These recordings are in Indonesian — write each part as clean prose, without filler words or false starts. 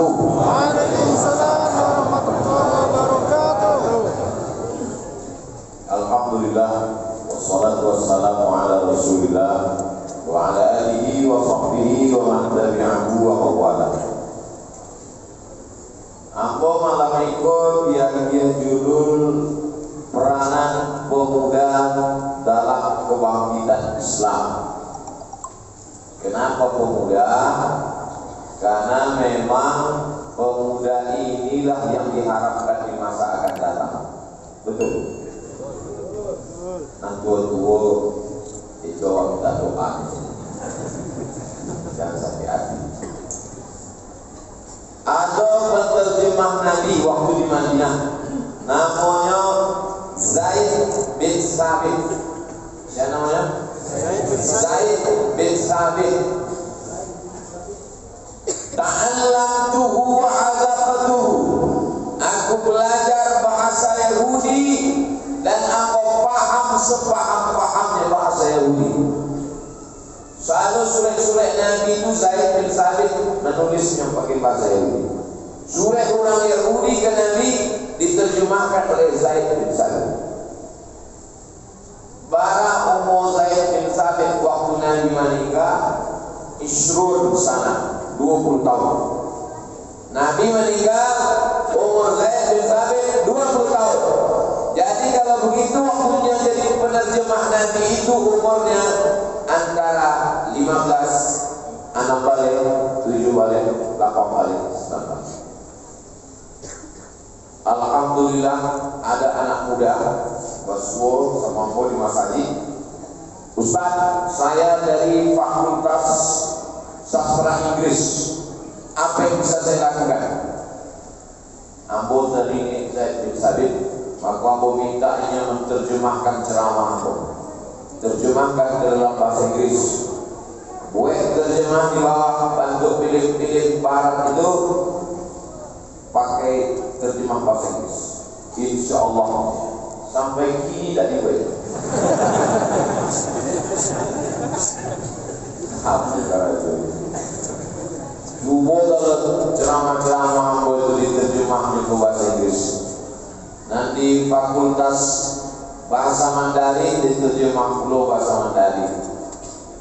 wabarakatuh. Waalaikumsalam warahmatullahi wabarakatuh. Alhamdulillah, wassalatu wassalamu ala Rasulillah wa ala alihi wa sahbihi wa man tabi'ahu wa mawala. Ambo malam ikut biar judul peranan pemuda dalam kebangkitan Islam. Kenapa pemuda? Karena memang pemuda inilah yang diharapkan di masa akan datang. Betul. Nah tua-tua itu kita doa. Jangan sakit hati. Ada penerjemah Nabi waktu di Madinah, namanya Zaid bin Sabit. Siapa namanya? Zaid bin Sabit. Ta'allamtuhu wa 'azaqtuhu. Aku belajar bahasa Yahudi dan aku paham sepaham-pahamnya bahasa Yahudi. Selalu surah-surah Nabi itu Zaid bin Sabit menulisnya pakai bahasa Yahudi. Surah orang Yahudi ke Nabi diterjemahkan oleh Zaid bin Sabit. Bara umur Zaid bin Sabit waktu Nabi menikah Isrun sana 20 tahun. Nabi meninggal umur Zaid bin Sabit 20 tahun. Jadi kalau begitu waktunya jadi penerjemah Nabi itu umurnya antara 15, 6 balik, 7 balik, 8 balik, 19. Alhamdulillah ada anak muda Baswo sama Mpo di Masjid. Ustaz, saya dari Fakultas Sastra Inggris. Apa yang bisa saya lakukan? Ambo dari Zaid bin Sabit, maka Ambo mintanya menerjemahkan ceramah Ambo. Terjemahkan ke dalam bahasa Inggris. Buat terjemah di bawah, bantu pilih-pilih barat itu pakai terjemah bahasa Inggris. Insya Allah sampai kini tak dibuat. Alhamdulillah itu. Dulu kalau ceramah-ceramah itu diterjemah ke bahasa Inggris. Nanti Fakultas Bahasa Mandarin diterjemah pula bahasa Mandarin.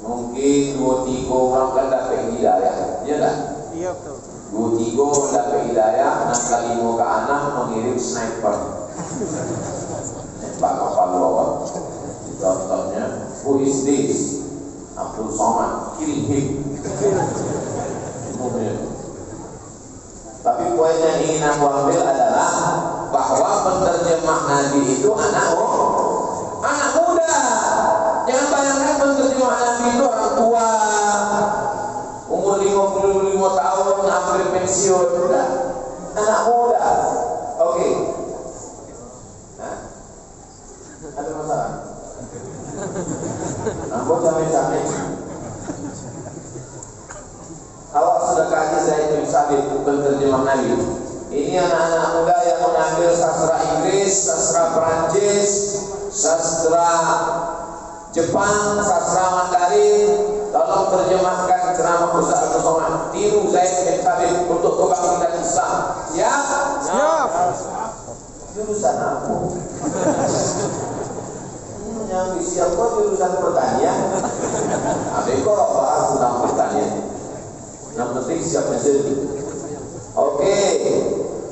Mungkin 2-3 orang kan dapat hidayah, ya tak? Iya betul. 2-3 orang dapat hidayah, nak kali mau ke anak mengirim sniper. Nembak kapal bawah. Contohnya, who is this? Abdul Somad, kill him. Tapi poin yang ingin aku ambil adalah bahwa penerjemah Nabi itu anak muda. Jangan bayangkan penerjemah Nabi itu orang tua, umur 55 tahun, hampir pensiun. Udah, anak muda. Oke. Nah, ada masalah? Aku capek-capek. Awak sudah kaji Zaid bin Sabit penerjemah Nabi. Ini anak-anak muda yang mengambil sastra Inggris, sastra Perancis, sastra Jepang, sastra Mandarin. Tolong terjemahkan ceramah Ustaz Abdul Somad. Tiru Zaid bin Sabit untuk kebangkitan Islam. Siap? Siap. Jurusan apa? Yang siap kok jurusan pertanian. Adik kok bahas tentang pertanian. Yang penting siapnya sendiri. Oke,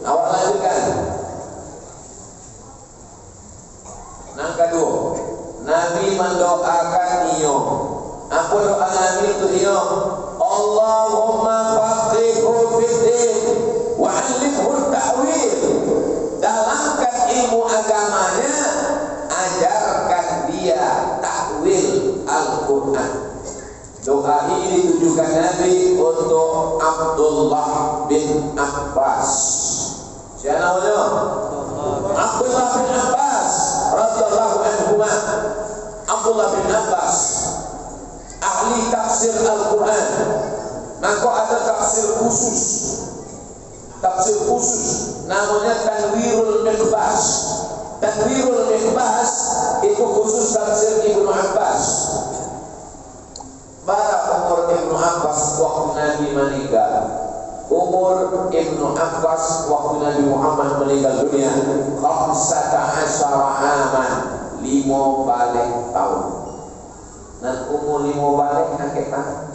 awak lanjutkan. Yang kedua, Nabi mendoakan iyo. Apa doa Nabi itu iyo? Allahumma faqihhu fiddin wa 'allimhu ta'wil. Dalamkan ilmu agamanya, ajarkan dia takwil Al-Quran. Doa ini ditujukan Nabi untuk Abdullah bin Abbas. Siapa namanya? Abdullah bin Abbas radhiyallahu anhu. Abdullah bin Abbas ahli tafsir Al-Quran. Maka ada tafsir khusus. Tafsir khusus namanya Tanwirul Miqbas. Tanwirul Miqbas itu khusus tafsir Ibnu Abbas. Bara umur Ibnu Abbas waktu Nabi meninggal umur Ibnu Abbas waktu Nabi Muhammad meninggal dunia 15 aman, 5 balik tahun. Dan umur 5 balik angkat tangan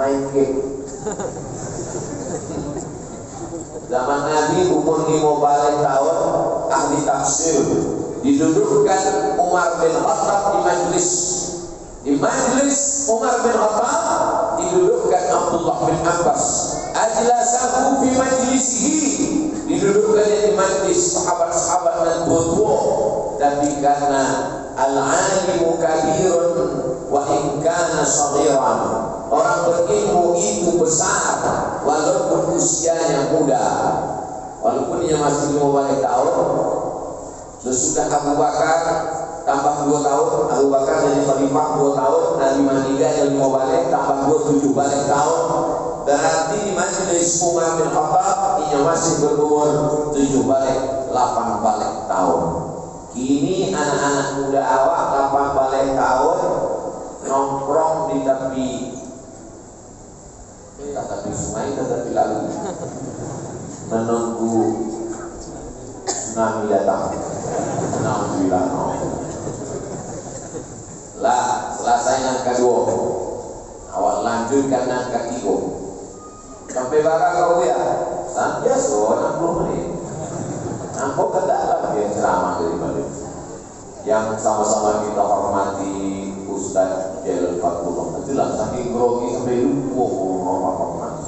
main game. Zaman Nabi umur 5 balik tahun, ahli tafsir didudukkan Umar bin Khattab di majlis. Di majlis Umar bin Khattab didudukkan Abdullah bin Abbas. Ajlasahu fi majlisihi, didudukkan di majlis sahabat-sahabat dan tua-tua. Tapi karena al-alimu kabirun wa in kana saghiran, orang berilmu itu besar walaupun usianya muda, walaupun dia masih 15 tahun. Sesudah Abu Bakar tambah 2 tahun, Abu Bakar jadi khalifah 2 tahun, Nabi meninggal yang 5 balik tambah 7 balik tahun. Berarti di majlis Umar bin Khattab ini masih berumur 7 balik 8 balik tahun. Kini anak-anak muda awak 8 balik tahun nongkrong di tepi sungai, tepi lalu menunggu tsunami datang. Alhamdulillah. Lah, selesai yang kedua, awak lanjutkan yang ketiga. Sampai barang kau ya, sampai so 60 menit. Nampak kedalam dia ceramah dari balik. Yang sama-sama kita hormati Ustaz Jalil Fatullah. Itulah saking grogi sampai lupa hormat.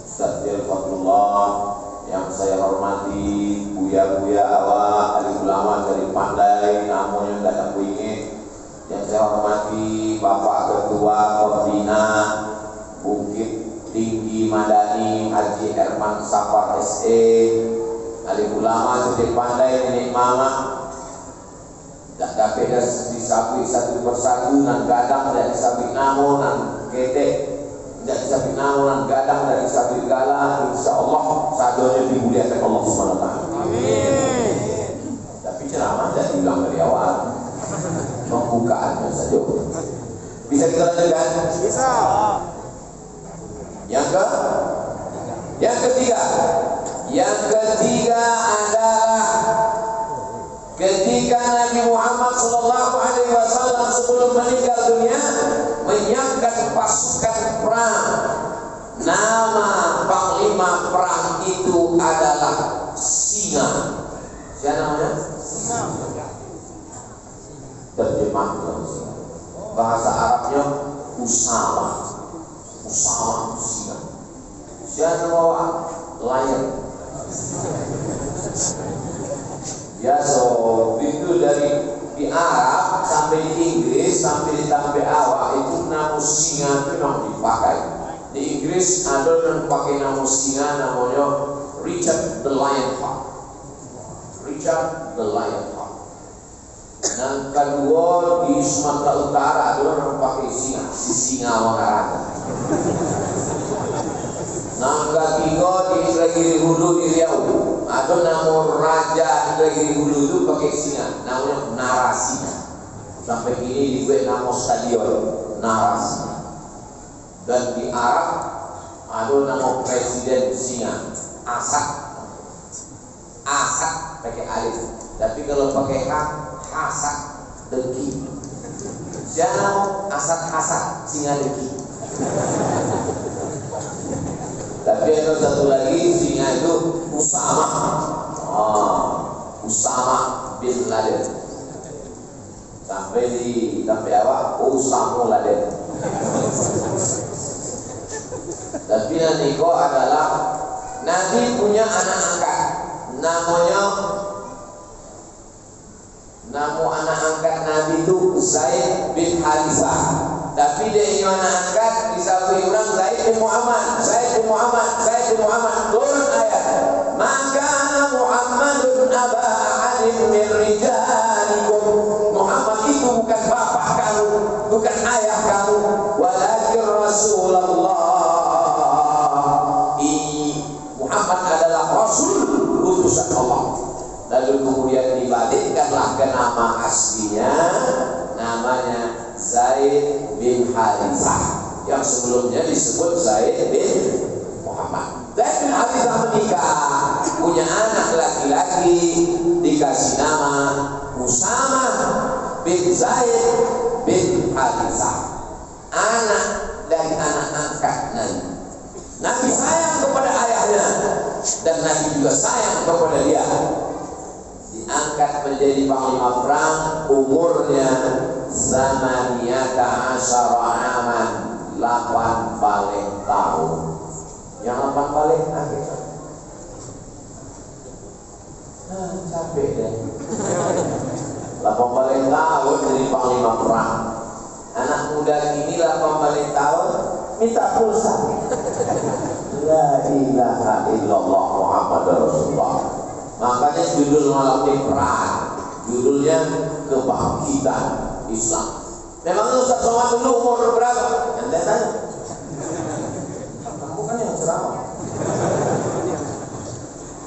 Ustaz Jalil Fatullah yang saya hormati, buya-buya awak, ahli ulama dari Pandai, namanya datang kuingin. Yang saya hormati Bapak Ketua Pembina Bukit Tinggi Madani Haji Herman Safar SE, ahli ulama dari Pandai, nenek mama. Tak dapat disabik satu persatu, nan gadang dan disabik namun nan ketek, tidak disabik namun nan gadang dan disabik galah. Insya Allah sadonya dimuliakan Allah SWT. Amin. Tapi ceramah tidak diulang dari awal, pembukaannya saja. Bisa kita lanjutkan? Bisa. Yang ketiga adalah ketika Nabi Muhammad SAW sebelum meninggal dunia menyiapkan pasukan perang. Nama panglima perang itu adalah Singa. Siapa namanya? Singa. Terjemahnya bahasa Arabnya Usama. Usama Singa. Siapa nama lion? Ya, so itu dari di Arab sampai di Inggris sampai di tanah awak itu nama singa itu memang dipakai. Di Inggris ada yang pakai nama singa namanya Richard the Lionheart. Richard the Lionheart. Dan kedua di Sumatera Utara ada yang pakai singa, si singa Wangaraga. Nah, ketiga di Indragiri Hulu di Riau ada nama Raja Indragiri Hulu itu pakai singa, namanya Narasi. Sampai kini dibuat nama stadion Narasi. Dan di Arab ada nama Presiden singa, Asad. Asad pakai alif. Tapi kalau pakai H, Hasad Deki. Siapa Asad Hasad singa Deki. Tapi ada satu lagi singa itu Usama. Usama bin Laden. Sampai awak Usama Laden. Tapi Niko adalah Nabi punya anak angkat. Nama anak angkat Nabi itu Zaid bin Harithah. Tapi dia ini anak angkat disabui orang Zaid bin Muhammad. Turun ayat. Maka Muhammadun aba ahadin min rijalikum. Muhammad itu bukan bapak kamu, bukan ayah kamu, walakin Rasulullah. Muhammad adalah Rasul, utusan Allah. Lalu kemudian dibalikkanlah ke nama aslinya, namanya Zaid bin Harithah. yang sebelumnya disebut Zaid bin Muhammad. Zaid bin Harithah menikah, punya anak laki-laki, dikasih nama Usamah bin Zaid bin Harithah, anak dari anak angkat Nabi. Nabi sayang kepada ayahnya dan Nabi juga sayang kepada dia. Diangkat menjadi panglima perang, umurnya zamaniyata asyara aman, 8 balik tahun. Yang 8 balik akhir. Capek deh. 8 balik tahun jadi panglima perang. Anak muda ini 8 balik tahun minta pulsa. La ilaha illallah Muhammadur Rasulullah. Makanya judul malam ini perang, judulnya kebangkitan Islam. Memang Ustaz Somad dulu umur berapa? Anda tanya. Kamu kan yang ceramah.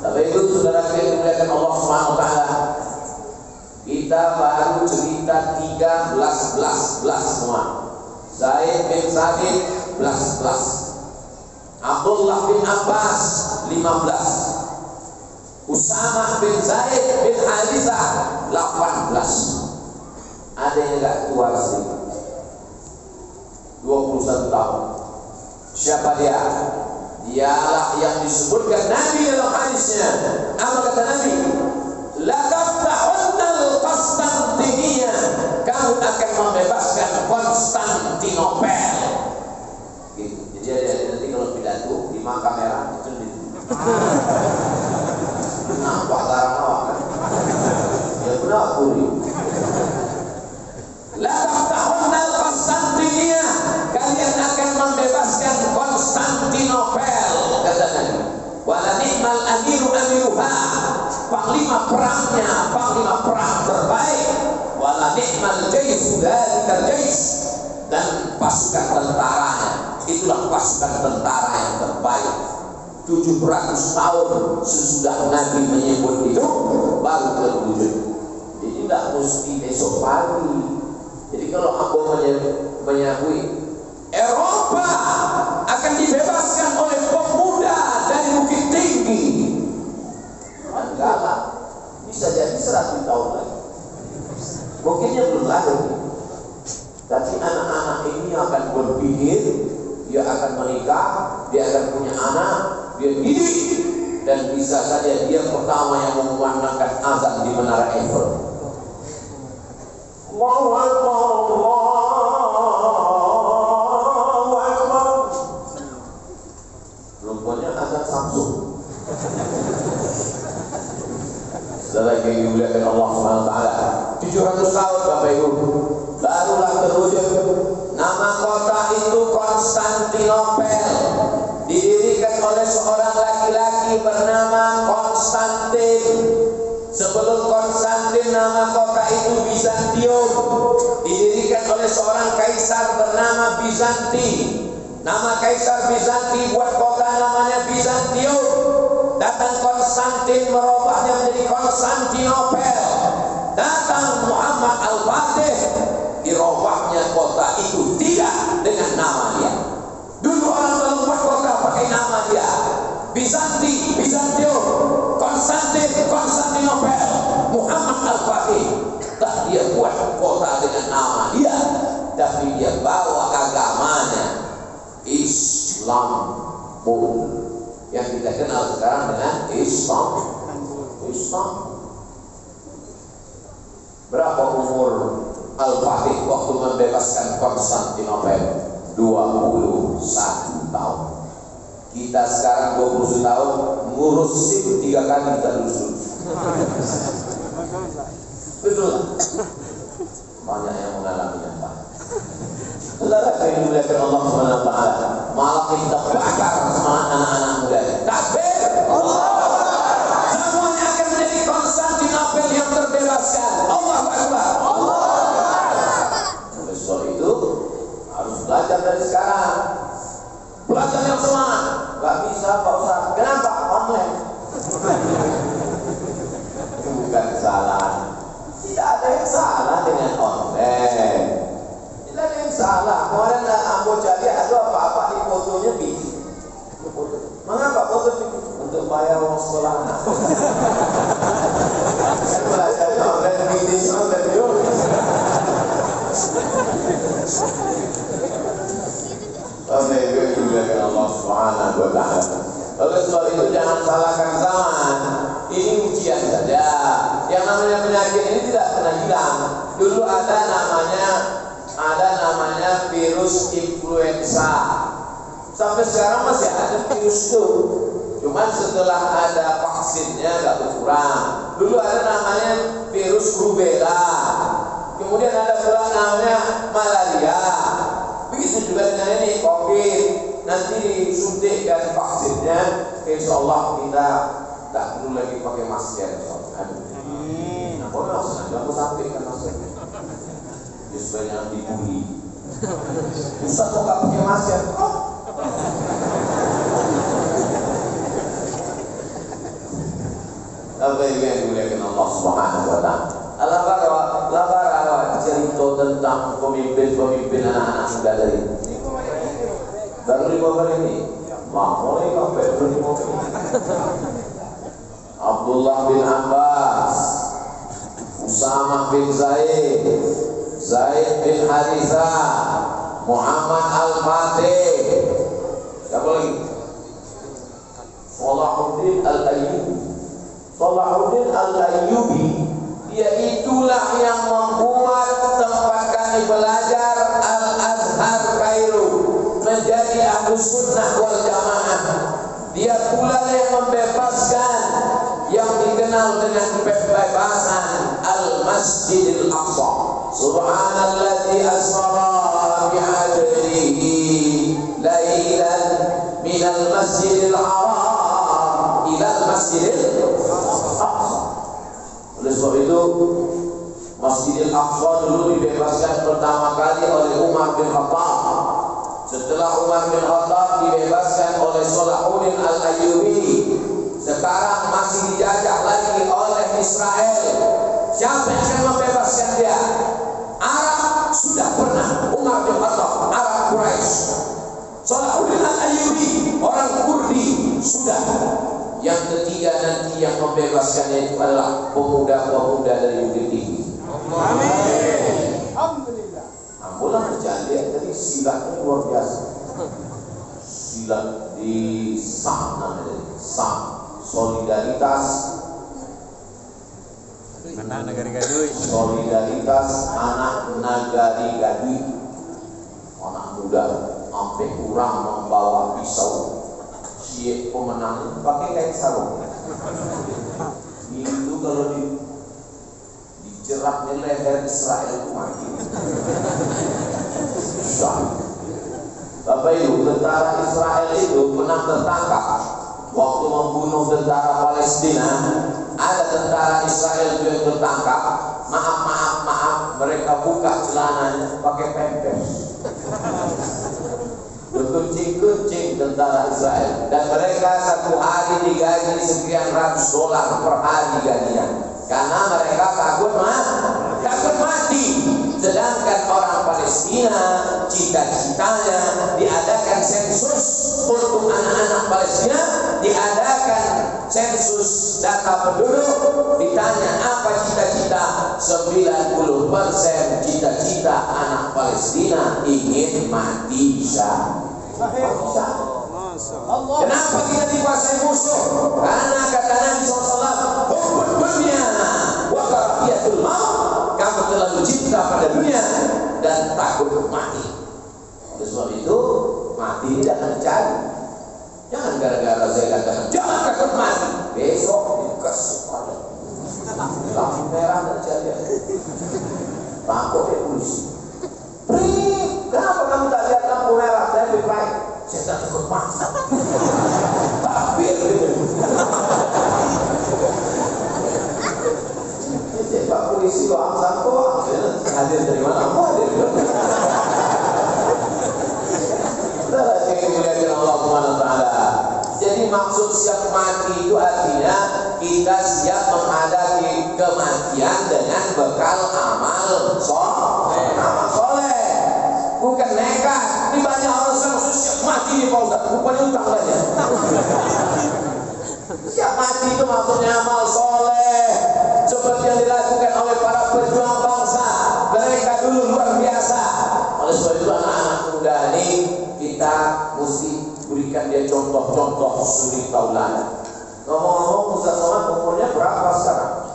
Tapi itu saudara kita dimuliakan Allah Subhanahu wa taala. Kita baru cerita 13 semua. Zaid bin Sabit 11. Abdullah bin Abbas 15. Usamah bin Zaid bin Harithah 18. Ada yang enggak tua sih, 21 tahun. Siapa dia? Dialah yang disebutkan Nabi dalam hadisnya. Apa kata Nabi? La taftahunna al-Konstantinia, kamu akan membebaskan Konstantinopel. Gitu. Jadi ada nanti kalau pidato di kamera itu di nampak larang awak kan? Ya benar kuri. La taftahunna al-Konstantinia, kalian akan membebaskan Konstantinopel, kata Nabi. Wala ni'mal amiru amiruha, panglima perangnya panglima perang terbaik. Wala ni'mal jaysh dzalika jaysh, dan pasukan tentaranya itulah pasukan tentara yang terbaik. 700 tahun sesudah Nabi menyebut itu baru terwujud. Jadi tidak mesti besok pagi. Jadi kalau aku menyakui Eropa akan dibebaskan oleh pemuda dari Bukit Tinggi, enggak lah, bisa jadi 100 tahun lagi. Mungkinnya belum lahir, tapi anak-anak ini akan berpikir, dia akan menikah, dia akan punya anak, dia didik, dan bisa saja dia pertama yang memandangkan azan di Menara Eiffel. Allahu Akbar, Allahu Akbar. Rupanya azan Samsung. Saudara yang dimuliakan Allah Subhanahu wa taala, 700 tahun Bapak Ibu barulah terwujud. Nama kota itu Konstantinopel, didirikan oleh seorang laki-laki bernama Konstantin. Sebelum Konstantin nama kota itu Bizantium, didirikan oleh seorang kaisar bernama Bizanti. Nama kaisar Bizanti buat kota namanya Bizantium. Datang Konstantin merubahnya menjadi Konstantinopel. Datang Muhammad Al-Fatih, dirubahnya kota itu tidak dengan nama dia. Dulu orang kalau buat kota pakai nama dia, Bizanti, Bizantium, Konstantin, Konstantinopel. Muhammad Al-Fatih tak dia buat kota dengan nama dia, tapi dia bawa agamanya Islam yang kita kenal sekarang dengan Islam. Berapa umur Al-Fatih waktu membebaskan Konstantinopel? 21 tahun. Kita sekarang 20 tahun ngurus SIM 3 kali kita lulus. Betul. Banyak yang mengalaminya, Pak. Saudara yang dimuliakan Allah Subhanahu wa taala, malah kita bakar semangat anak-anak muda. Takbir! Semuanya akan menjadi Konstantinopel yang terbebaskan. Allahu Akbar. Oleh sebab itu harus belajar dari sekarang. Belajar yang semangat. Gak bisa Pak Ustaz. Kenapa? Online. Bukan salah. Tidak ada yang salah dengan online. Tidak ada yang salah. Kemarin Ambo Jadi ada fotonya bikin. Mengapa foto bikin? Untuk bayar uang sekolah anak. Saya belajarnya online meeting online video. Allah Subhanahu wa ta'ala. Oleh sebab itu jangan salahkan zaman. Ini ujian saja. Yang namanya penyakit ini tidak pernah hilang. Dulu ada namanya virus influenza. Sampai sekarang masih ada virus itu. Cuman setelah ada vaksinnya agak berkurang. Dulu ada namanya virus rubella. Kemudian ada pula namanya malaria. Begitu juga dengan ini COVID. Nanti disuntikkan vaksinnya, insya Allah kita tak perlu lagi pakai masker. Nah, boleh langsung aja aku sampaikan maskernya. Dia sebenarnya dibully. Ustaz kok gak pakai masker? Oh. Apa yang dimuliakan Allah Subhanahu wa ta'ala? Allah cerita tentang pemimpin anak-anak muda dari baru 5 hari ini. Mulai sampai 5 hari. Abdullah bin Abbas, Usamah bin Zaid, Zaid bin Harithah, Muhammad Al-Fatih. Siapa lagi? Salahuddin Al-Ayyubi. Salahuddin Al-Ayyubi, dia itulah yang membuat tempat kami belajar Al-Azhar Kairo menjadi Ahlus Sunnah wal Jamaah. Dia pula yang membebaskan yang dikenal dengan pembebasan Al-Masjidil Aqsa. Subhanalladzi asra bi'abdihi lailan minal masjidil haram ilal masjidil Aqsa. Oleh sebab itu Masjidil Aqsa dulu dibebaskan pertama kali oleh Umar bin Khattab. Setelah Umar bin Khattab dibebaskan oleh Salahuddin Al-Ayyubi. Sekarang masih dijajah lagi oleh Israel. Siapa yang akan membebaskan dia? Arab sudah pernah, Umar bin Khattab, Arab Quraisy. Salahuddin Al-Ayyubi, orang Kurdi, sudah. Yang ketiga nanti yang membebaskannya itu adalah pemuda-pemuda dari Bukit Tinggi. Amin. Alhamdulillah. Ambulan kejadian tadi silatnya luar biasa. Silat di SAM namanya, SAM, Solidaritas Anak Nagari Gadui. Solidaritas Anak Nagari Gadui. Anak muda sampai kurang membawa pisau. Si pemenang pakai kain sarung. Itu kalau dijeratnya leher Israel itu mati. Bapak Ibu, tentara Israel itu pernah tertangkap waktu membunuh tentara Palestina. Ada tentara Israel yang tertangkap. Maaf, mereka buka celananya pakai pampers. Berkucing-kucing tentara Israel, dan mereka satu hari digaji sekian ratus dolar per hari gajinya, karena mereka takut mati. Sedangkan orang Palestina cita-citanya diadakan sensus untuk anak-anak Palestina, diadakan sensus data penduduk, ditanya apa cita-cita, 90% cita-cita anak Palestina ingin mati bisa. Kenapa kita dikuasai musuh? Karena kata Nabi SAW, hubbud dunya wa karahiyatul maut. Kamu terlalu cinta pada dunia dan takut mati. Oleh sebab itu, mati ini jangan cari. Jangan gara-gara saya katakan jangan takut mati. Besok dikasih pada lampu merah dan jadian. Takut ya polisi. Kenapa kamu tak lihat lampu merah? Saya lebih baik. Saya tak takut mati. Takbir gitu. Pak polisi doang sangko, hadir dari mana? Aku hadir. Allah Subhanahu wa ta'ala. Jadi maksud siap mati itu artinya kita siap menghadapi kematian dengan bekal amal soleh. Bukan nekat. Ini banyak orang siap mati nih Pak Ustaz, rupanya utang aja. Siap mati itu maksudnya amal soleh seperti yang dilakukan oleh para pejuang bangsa. Mereka dulu luar biasa. Oleh sebab itu anak-anak muda ini kita mesti berikan dia contoh-contoh suri tauladan. Ngomong-ngomong Ustaz Somad umurnya berapa sekarang?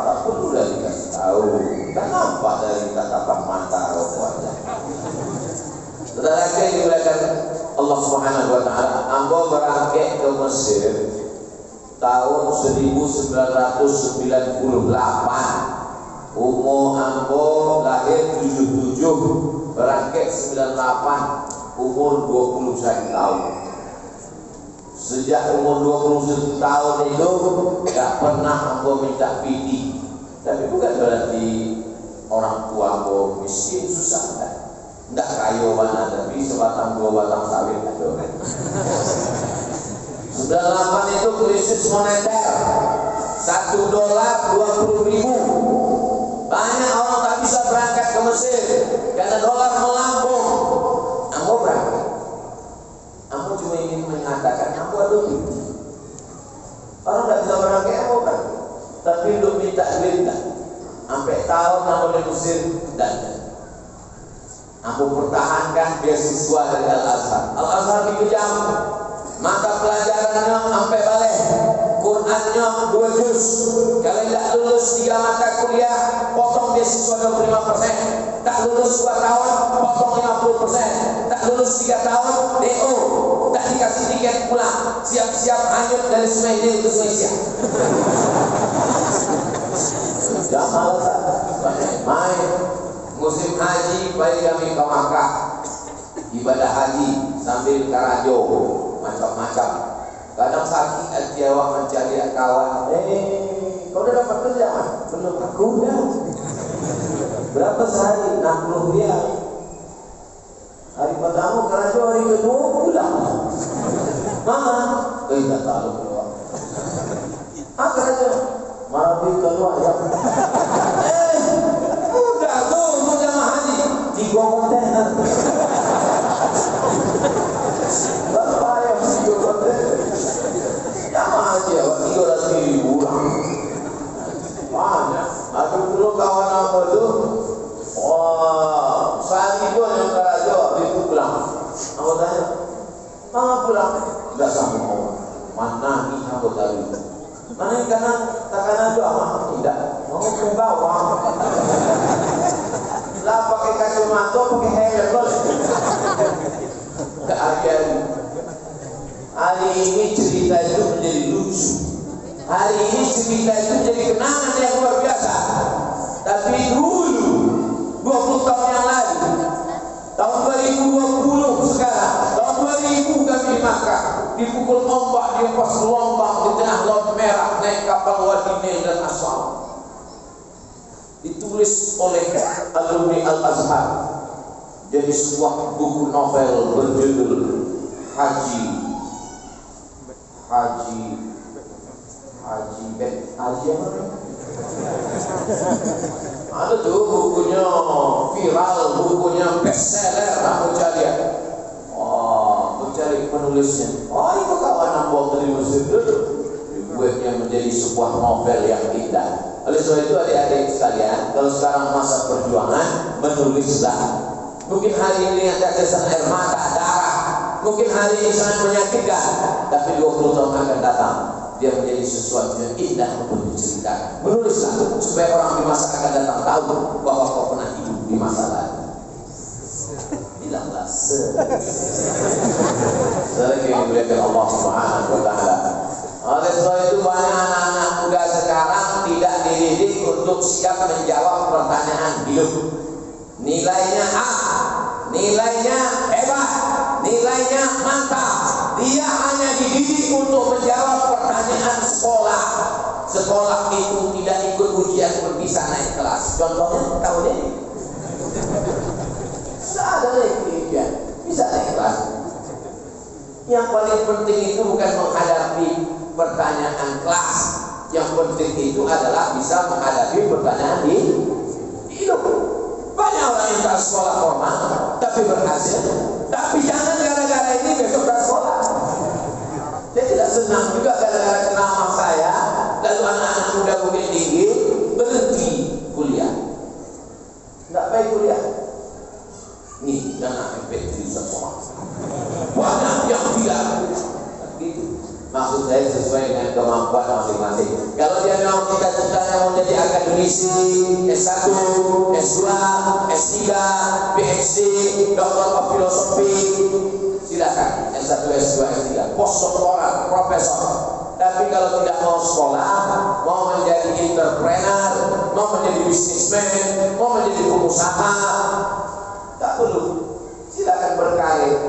Tak perlu dah dikasih tahu. Kan nampak dari tatapan mata wajah. Saudara yang dimuliakan Allah Subhanahu wa taala, ambo berangkat ke Mesir tahun 1998. Umur ambo lahir 77, berangkat 98, umur 21 tahun. Sejak umur 21 tahun itu tidak pernah ambo minta pidi. Tapi bukan berarti orang tua ambo miskin susah, tidak kaya mana, tapi sebatang dua batang sawit ada. 98 itu krisis moneter, $1 20.000. Banyak orang tak bisa berangkat ke Mesir karena dolar melambung. Ambo berangkat. Ambo cuma ingin mengatakan ambo ada duit. Orang tak bisa berangkat, ambo berangkat. Tapi untuk minta duit tak. Sampai tahun ambo di Mesir dan ambo pertahankan beasiswa dari Al-Azhar. Al-Azhar dikejam. Mata pelajarannya sampai balik, Qurannya 2 juz. Kalau tidak lulus 3 mata kuliah, potong beasiswa 25%. Tak lulus 2 tahun, potong 50%. Tak lulus 3 tahun, DO. Tak dikasih tiket pulang. Siap-siap hanyut dari Sungai Nil ke Malaysia. Jangan alasan, main. Musim haji, baik kami ke Makkah. Ibadah haji sambil karajo. Macam-macam. Kadang sakit hati awak mencari kawan. Kau dah dapat kerja kan? Belum, aku dah. Berapa sehari? 60 riyal. Hari pertama kerja, hari kedua pulang. Mama, tak tahu keluar. Kerja. Marabi keluar ya. Udah tuh, mau jamaah haji. Di gua kontainer. Aja, 300.000 orang. Banyak. Aku dulu kawan apa tu? Wah, sehari itu yang kerajo, dia pulang. Aku tanya, mana pulang? Tidak sama orang. Mana ni aku tahu? Mana yang kanan? Tak kanan tu apa? Tidak. Mau ke bawah. Lah pakai kacamata, pakai helm boleh. Keajian. Hari ini cerita itu menjadi lucu. Hari ini cerita itu menjadi kenangan yang luar biasa. Tapi dulu, 20 tahun yang lalu, tahun 2020 sekarang, tahun 2000 kami di Makkah, dipukul ombak, dilepas gelombang di tengah Laut Merah, naik kapal Wadi Nil dan Aswad. Ditulis oleh alumni Al-Azhar. Jadi sebuah buku novel berjudul Haji apa? Ada tuh bukunya viral, bukunya bestseller. Aku cari ya. Aku cari penulisnya. Itu kawan ambon dari Mesir dulu. Dibuatnya menjadi sebuah novel yang indah. Oleh sebab itu adik-adik sekalian, kalau sekarang masa perjuangan, menulislah. Mungkin hari ini ada tetesan air mata, darah. Mungkin hari ini sangat menyakitkan, tapi 20 tahun akan datang dia menjadi sesuatu yang indah untuk diceritakan. Menulislah supaya orang di masa akan datang tahu bahwa kau pernah hidup di masa lalu. Bilanglah selagi dimuliakan Allah Subhanahu wa taala. Oleh sebab itu banyak anak-anak muda sekarang tidak dididik untuk siap menjawab pertanyaan hidup. Nilainya A, nilainya hebat, nilainya mantap. Dia hanya dididik untuk menjawab pertanyaan sekolah. Sekolah itu tidak ikut ujian pun bisa naik kelas. Contohnya tahun ini tidak ada naik ujian, bisa naik kelas. Yang paling penting itu bukan menghadapi pertanyaan kelas. Yang penting itu adalah bisa menghadapi pertanyaan di hidup. Banyak orang yang tak sekolah formal tapi berhasil. Tapi jangan gara-gara tinggi, berhenti kuliah. Nggak baik kuliah. Nih, dana MP3 semua. Banyak yang tidak gitu. Maksud saya sesuai dengan kemampuan masing-masing. Kalau dia memang cita-citanya mau jadi akademisi, S1, S2, S3, PhD, Doktor of Philosophy, silakan S1, S2, S3, postdoktoral, profesor. Tapi kalau tidak mau sekolah, mau menjadi entrepreneur, mau menjadi businessman, mau menjadi pengusaha, tak perlu. Silakan berkarir.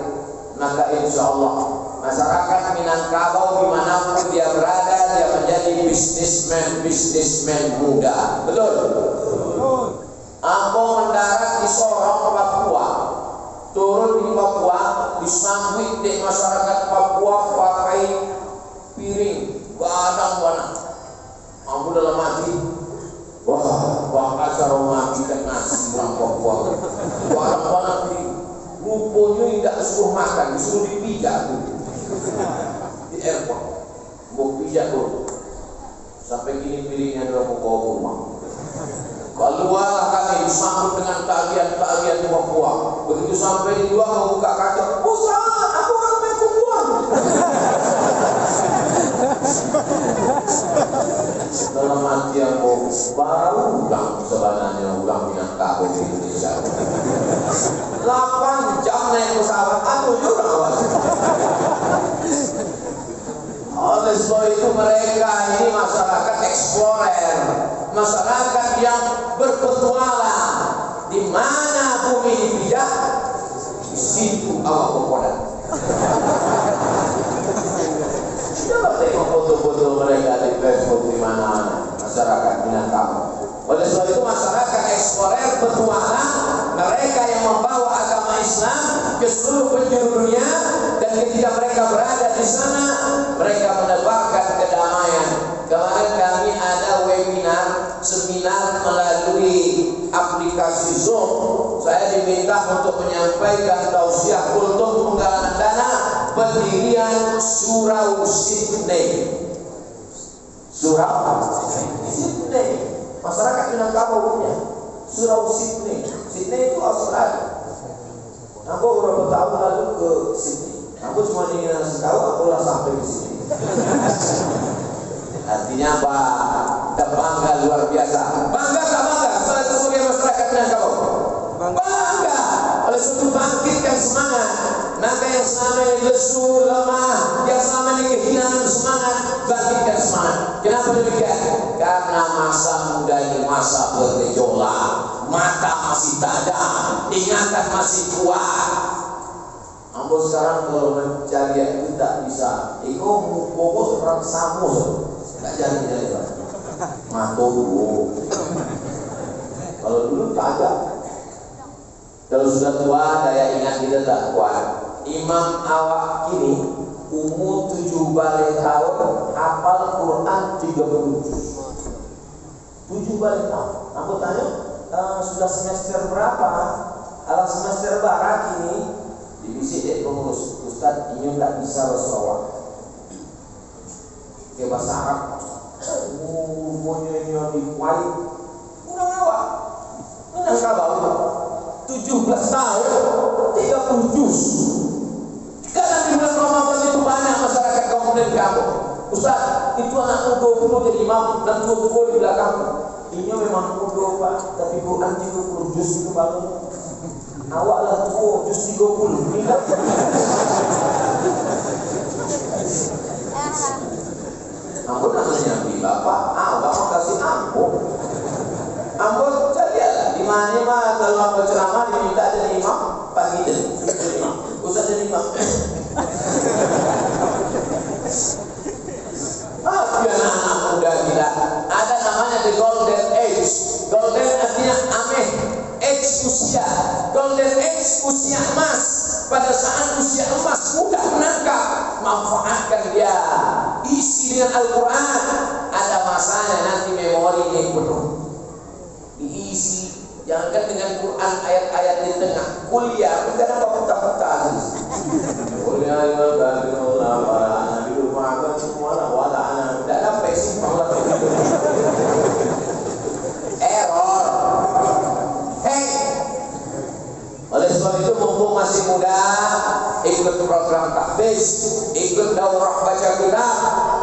Maka insya Allah masyarakat Minangkabau dimanapun dia berada, dia menjadi bisnismen muda. Betul? Ambo mendarat di Sorong, Papua, turun di Papua, disambut di masyarakat Papua pakai piring, badang-badang. Ambo dalam hati, wah, bakal cara mati kan nasi orang Papua, badang-badang piring. Rupanya tidak suruh makan, disuruh dipijak di airport. Mau pijak tuh sampai kini piringnya sudah mau bawa ke rumah. Keluarlah kami disambut dengan talian-talian di Papua. Begitu sampai di luar mau buka kaca, Ustaz, aku orang Mekumuan. Dalam hati aku baru ulang sebenarnya ulang Minangkabau di Indonesia. 8 jam naik pesawat, aku juga kawan. Oleh sebab itu mereka ini masyarakat eksplorer, masyarakat yang berpetualang. Di mana bumi dipijak, di situ awak berkodan. Coba tengok foto-foto mereka di Facebook di mana-mana, masyarakat Minangkabau. Oleh sebab itu masyarakat eksplorer petualang, mereka yang membawa agama Islam ke seluruh penjuru dunia, dan ketika mereka berada di sana, mereka menebarkan kedamaian. Kemarin kami ada webinar, seminar melalui aplikasi Zoom. Saya diminta untuk menyampaikan tausiah untuk penggalangan dana pendirian Surau Sydney. Surau Sydney. Masyarakat Minangkabau punya Surau Sydney. Sydney itu Australia. Aku beberapa tahun lalu ke Sydney. Aku cuma ingin ngasih tahu, aku lah sampai di sini. Artinya apa? Bangga luar biasa. Bangga tak bangga? Saya sebagai masyarakat Minangkabau. Bangga. Oleh sebab bangkitkan semangat. Maka yang selama ini lesu, lemah, yang selama ini kehilangan semangat, bangkitkan semangat. Kenapa demikian? Karena masa muda ini masa bergejolak, mata masih tajam, ingatan masih kuat. Ambo sekarang kalau mencari itu tak bisa. Iko fokus orang samu, tak jadi Pak. Mato dulu. Kalau dulu tak ada. Kalau sudah tua, daya ingat kita tak kuat. Imam awak kini umur 7 balik tahun, hafal Quran 30 juz. 7 balik tahun. Aku tanya, sudah semester berapa? Ala semester barat ini dibisik dek pengurus, Ustaz ini tak bisa Rasulullah. Ke bahasa Arab, punya ini di Kuwait, kurang awak. Minangkabau 17 tahun, 30 juz. Karena di bulan Ramadan itu banyak masyarakat kaum dan kampung. Ustaz, itu anakmu 20 jadi imam dan 20 di belakang. Ini memang muda Pak, tapi Quran 30 juz itu bangun. Awak lah tuh juz 30. Tidak. Ampun namanya di bapak, awak mau kasih ampun. Ampun jadilah. Di mana mah kalau aku ceramah diminta jadi imam pagi jadi imam. Ustaz jadi imam. Anak muda kita ada namanya the golden age. Golden artinya ameh, age usia. Golden age usia emas. Pada saat usia emas mudah menangkap, manfaatkan dia. Isi dengan Al-Quran. Ada masanya nanti memori ini penuh. Diisi. Jangan dengan Quran ayat-ayat di tengah. Kuliah bukan apa peta-peta. Kuliah dan Allah nabi rumah semua wala ana. Tidak sampai simpang lah. ikut program tahfiz, ikut daurah baca kitab,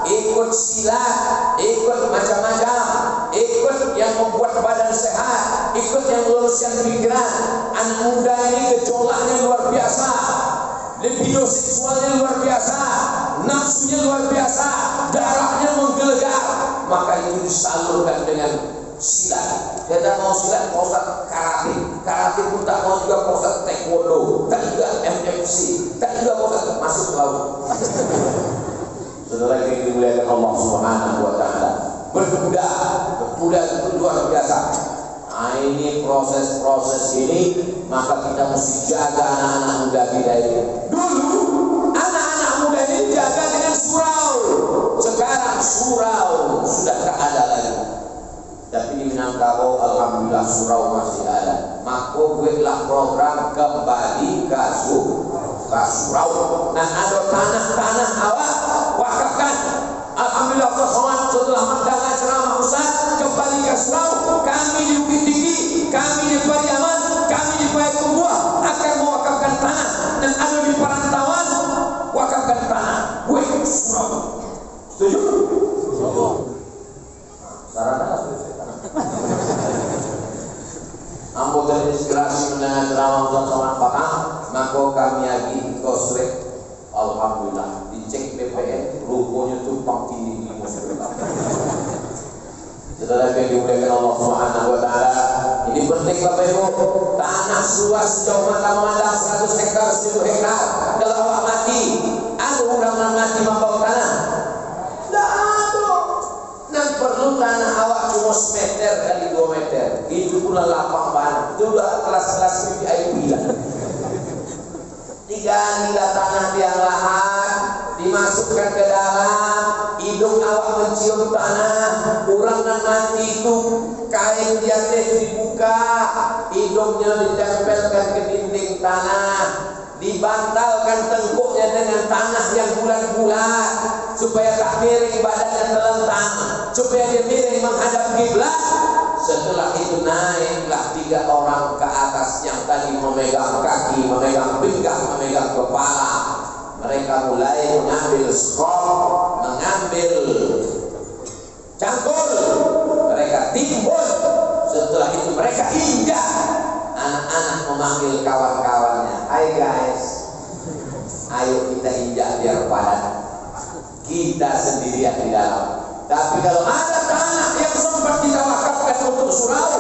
ikut silat, ikut macam-macam, ikut yang membuat badan sehat, ikut yang luruskan pikiran. Anak muda ini gejolaknya luar biasa, libido seksualnya luar biasa, nafsunya luar biasa, darahnya menggelegar. Maka itu disalurkan dengan silat. Dia tak mau silat, mau karate. Karate pun tak mau juga, mau taekwondo, tak juga MFC, tak juga mau masuk laut. Saudara yang dimuliakan Allah Subhanahu wa taala, berkuda itu luar biasa. Nah, ini proses-proses ini, maka kita mesti jaga anak-anak muda kita ini. Dulu anak-anak muda ini jaga dengan surau. Sekarang surau sudah tak ada lagi. Tapi di Minangkabau alhamdulillah surau masih ada. Maka buatlah program kembali ke surau. Nah, ada tanah-tanah awak wakafkan. Alhamdulillah setelah mendengar ceramah Ustaz kembali ke surau. Kami di Bukit Tinggi, kami di Pariaman, kami di Payakumbuh akan mewakafkan tanah. Dan ada di perantauan wakafkan tanah. Buat surau. Setuju? Sarannya setuju. Ambo terinspirasi mendengar ceramah Ustaz Somad Fatah, maka kami lagi kosrek. Alhamdulillah dicek BPN rupanya tumpang tindih di musim. Setelah yang dimuliakan Allah Subhanahu wa taala, ini penting Bapak Ibu. Tanah luas sejauh mata memandang 100 hektar, 1000 hektar. Kalau awak mati, ada orang mati membawa tanah? Tidak ada. Dan perlu tanah awak cuma semeter kali 2 meter. Itu pula lapang banget. Itu udah kelas-kelas VIP lah. Digantilah tanah yang lahan, dimasukkan ke dalam, hidung awak mencium tanah. Orang yang mati itu kain di atas dibuka, hidungnya ditempelkan ke dinding tanah, dibantalkan tengkuknya dengan tanah yang bulat-bulat supaya tak miring badannya terlentang, supaya dia miring menghadap kiblat. Setelah itu naiklah 3 orang ke atas yang tadi memegang kaki, memegang pinggang, memegang kepala. Mereka mulai mengambil skop, mengambil cangkul, mereka timbun. Setelah itu mereka injak. Anak-anak memanggil kawan-kawannya, "Hai guys, ayo kita injak biar padat. Kita sendirian di dalam." Tapi kalau ada tanah yang sempat kita wakafkan untuk surau,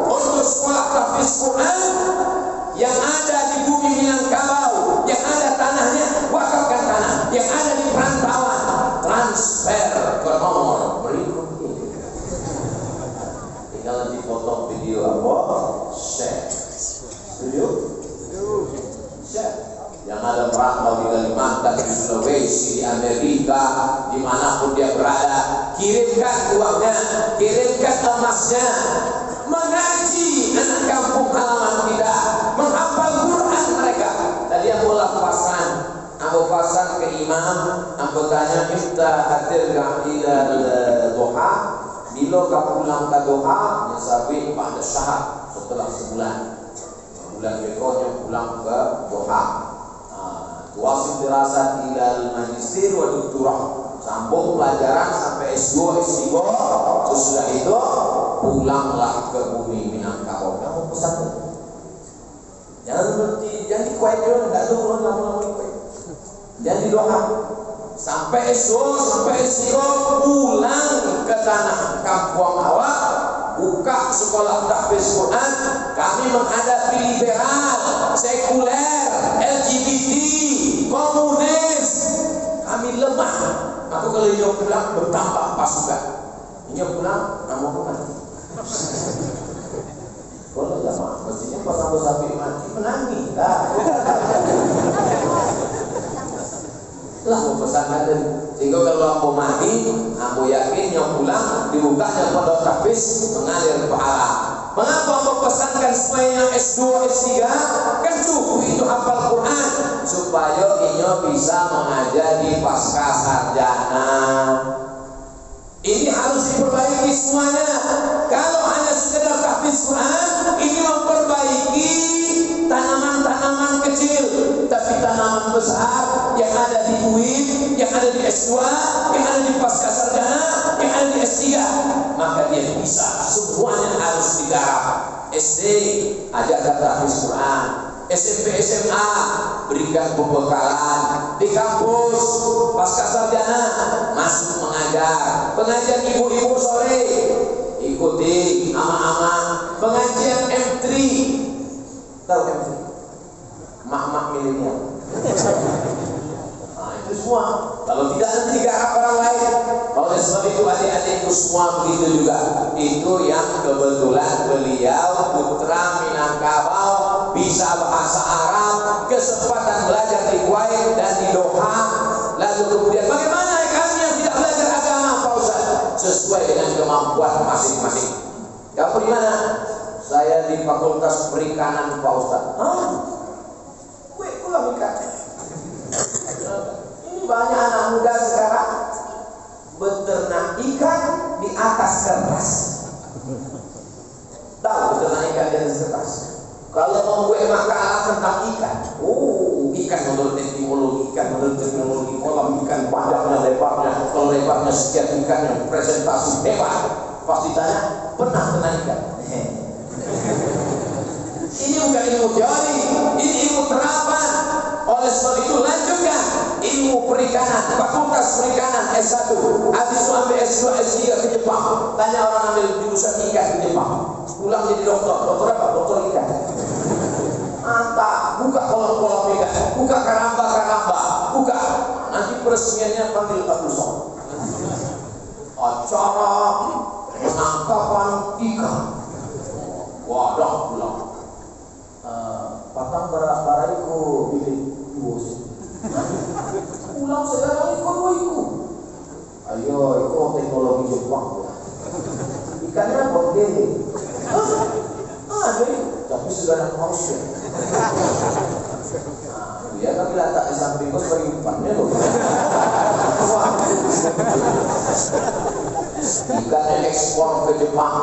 untuk sekolah tahfiz Quran yang ada di bumi Minangkabau, yang ada tanahnya, wakafkan tanah. Yang ada di perantauan, transfer ke nomor berikut ini. Tinggal nanti foto video apa, share. Setuju? Share. Yang ada perantau di Kalimantan, di Sulawesi, di Amerika, dimanapun dia berada, kirimkan uangnya, kirimkan emasnya, mengaji anak kampung halaman kita, menghafal Quran mereka. Tadi aku pasan, aku pasan ke imam, aku tanya, "Kita hadir ila doha, bila kamu pulang ke doha?" Ya sabi pada syahad setelah sebulan. Bulan berikutnya pulang ke doha. Wasit dirasat ilal majisir wa doktorah, sambung pelajaran sampai S2, S3. Sesudah itu pulanglah ke bumi Minangkabau. Kamu pesan, jangan berhenti, jangan di Kuwait dulu, enggak dulu lama-lama di Kuwait. Jangan di Doha. Sampai S2, sampai S3 pulang ke tanah kampung awak, buka sekolah tahfiz Quran. Kami menghadapi liberal, sekuler, LGBT, komunis. Kami lemah. Maka kalau dia pulang bertambah pasukan. Dia pulang, kamu mati. Kalau jamaah, mestinya pas sampai sapi mati menangis. Lah mau pesan ada. Sehingga kalau aku mati, aku yakin yang pulang dibukanya pondok tahfiz mengalir pahala. Mengapa aku pesankan supaya S2, S3 kan cukup itu hafal Quran, supaya ia bisa mengajar di pasca sarjana. Ini harus diperbaiki semuanya. Kalau hanya sekedar tahfiz Quran, ini memperbaiki tanaman-tanaman kecil, tapi tanaman perusahaan besar, yang ada di UIN, yang ada di S2, yang ada di pasca sarjana, yang ada di S3, maka dia bisa. Semuanya harus digarap. SD, ajarkan tahfiz Quran. SMP, SMA, berikan pembekalan. Di kampus, pasca sarjana, masuk mengajar. Pengajian ibu-ibu sore, ikuti ama-ama. Pengajian M3, tahu M3? Mak-mak milenial. Nah, itu semua. Kalau tidak nanti digarap orang lain. Oleh sebab itu adik-adikku semua begitu juga. Itu yang kebetulan beliau putra Minangkabau, bisa bahasa Arab, kesempatan belajar di Kuwait dan di Doha. Lalu kemudian bagaimana kami yang tidak belajar agama, Pak Ustaz? Sesuai dengan kemampuan masing-masing. Kamu di mana? Saya di Fakultas Perikanan, Pak Ustaz. Hah? Pulang ikan. Ini banyak anak muda sekarang beternak ikan di atas kertas. Tahu beternak ikan di atas kertas? Kalau mau gue makalah tentang ikan, ikan menurut etimologi, ikan menurut teknologi, kolam ikan, panjangnya, lebarnya, kalau lebarnya sekian ikannya, presentasi hebat. Pasti tanya, pernah kena ikan? Ini bukan ilmu teori, ini ilmu terapan. Oleh sebab itu lanjutkan ilmu perikanan, fakultas perikanan S1, habis itu ambil S2, S3 ke Jepang. Tanya orang ambil jurusan ikan di Jepang, pulang jadi dokter. Dokter apa? Dokter ikan. Mantap, buka kolam-kolam ikan, buka karamba, buka. Nanti peresmiannya panggil Abdul Somad. Acara penangkapan ikan. Wadah pulang. Patang baraiku bilik bos. Pulang sekarang ikut iku. Ayo, ikut teknologi Jepang. Ikannya organik. Ada, tapi sudah ada manusia. Dia kan letak di samping bos bagi umpannya loh. Ikannya ekspor ke Jepang.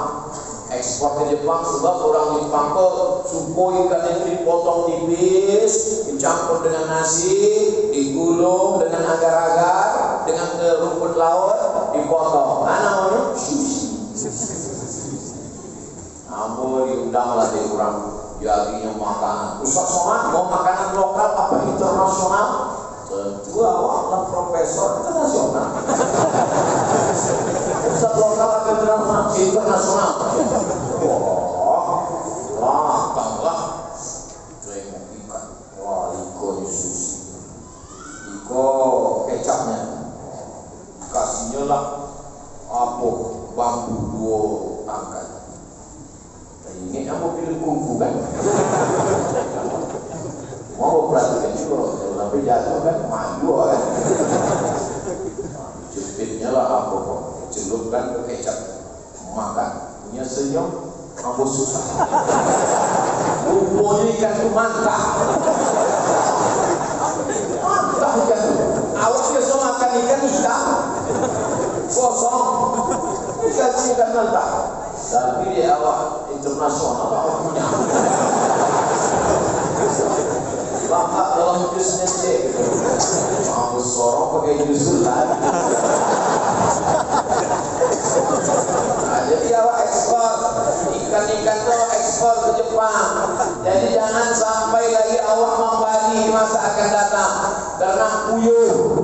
Ekspor ke Jepang sebab orang Jepang kok supo ikan itu dipotong tipis, dicampur dengan nasi, digulung dengan agar-agar, dengan rumput laut, dipotong. Namanya sushi. Ampun, diundanglah di orang jadinya makanan. Ustaz Somad mau makanan lokal apa internasional? Tentu awaklah profesor internasional. Ustaz lokal apa internasional? Wah, tambah tengok ikan. Wah, iko sushi. Iko kecapnya. Kasihnya lah apa bambu 2 angkat. Ini kamu pilih kungfu kan? Mau perhatikan juga, tapi jatuh kan maju kan? Jepitnya lah apa kok? Celupkan ke kecap, makan. Punya senyum, kamu susah. Rupanya ikan itu mantap. Mantap ikan itu. Awak biasa makan ikan hitam, kosong. Ikan mantap. Tapi dia awak internasional awak punya. Bapak dalam bisnis sih, mau sorong pakai jusulan. Jadi awak ekspor ikan-ikan tuh ekspor ke Jepang. Jadi jangan sampai lagi awak membagi di masa akan datang ternak puyuh.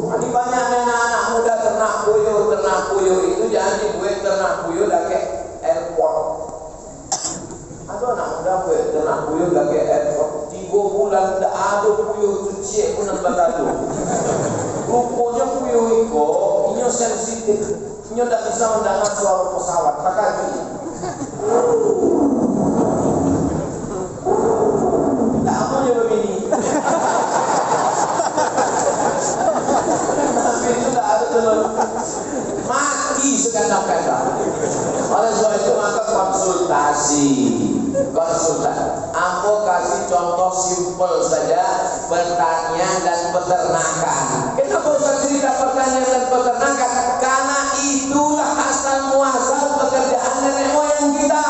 Ini banyak anak-anak muda ternak puyuh itu jangan dibuat ternak puyuh lagi airport. Ada anak muda buat ternak puyuh lagi airport. 3 bulan tidak ada puyuh itu cek pun nampak tadu. Rupanya puyuh itu ini sensitif. Ini tidak bisa mendengar suara pesawat. Takkan ini. Tak punya begini. Tapi itu tidak ada telur. Mati sekadang-kadang. Oleh sebab itu maka konsultasi. Aku kasih contoh simpel saja, pertanian dan peternakan. Kenapa Ustaz cerita pertanian dan peternakan? Karena itulah asal muasal pekerjaan nenek moyang kita.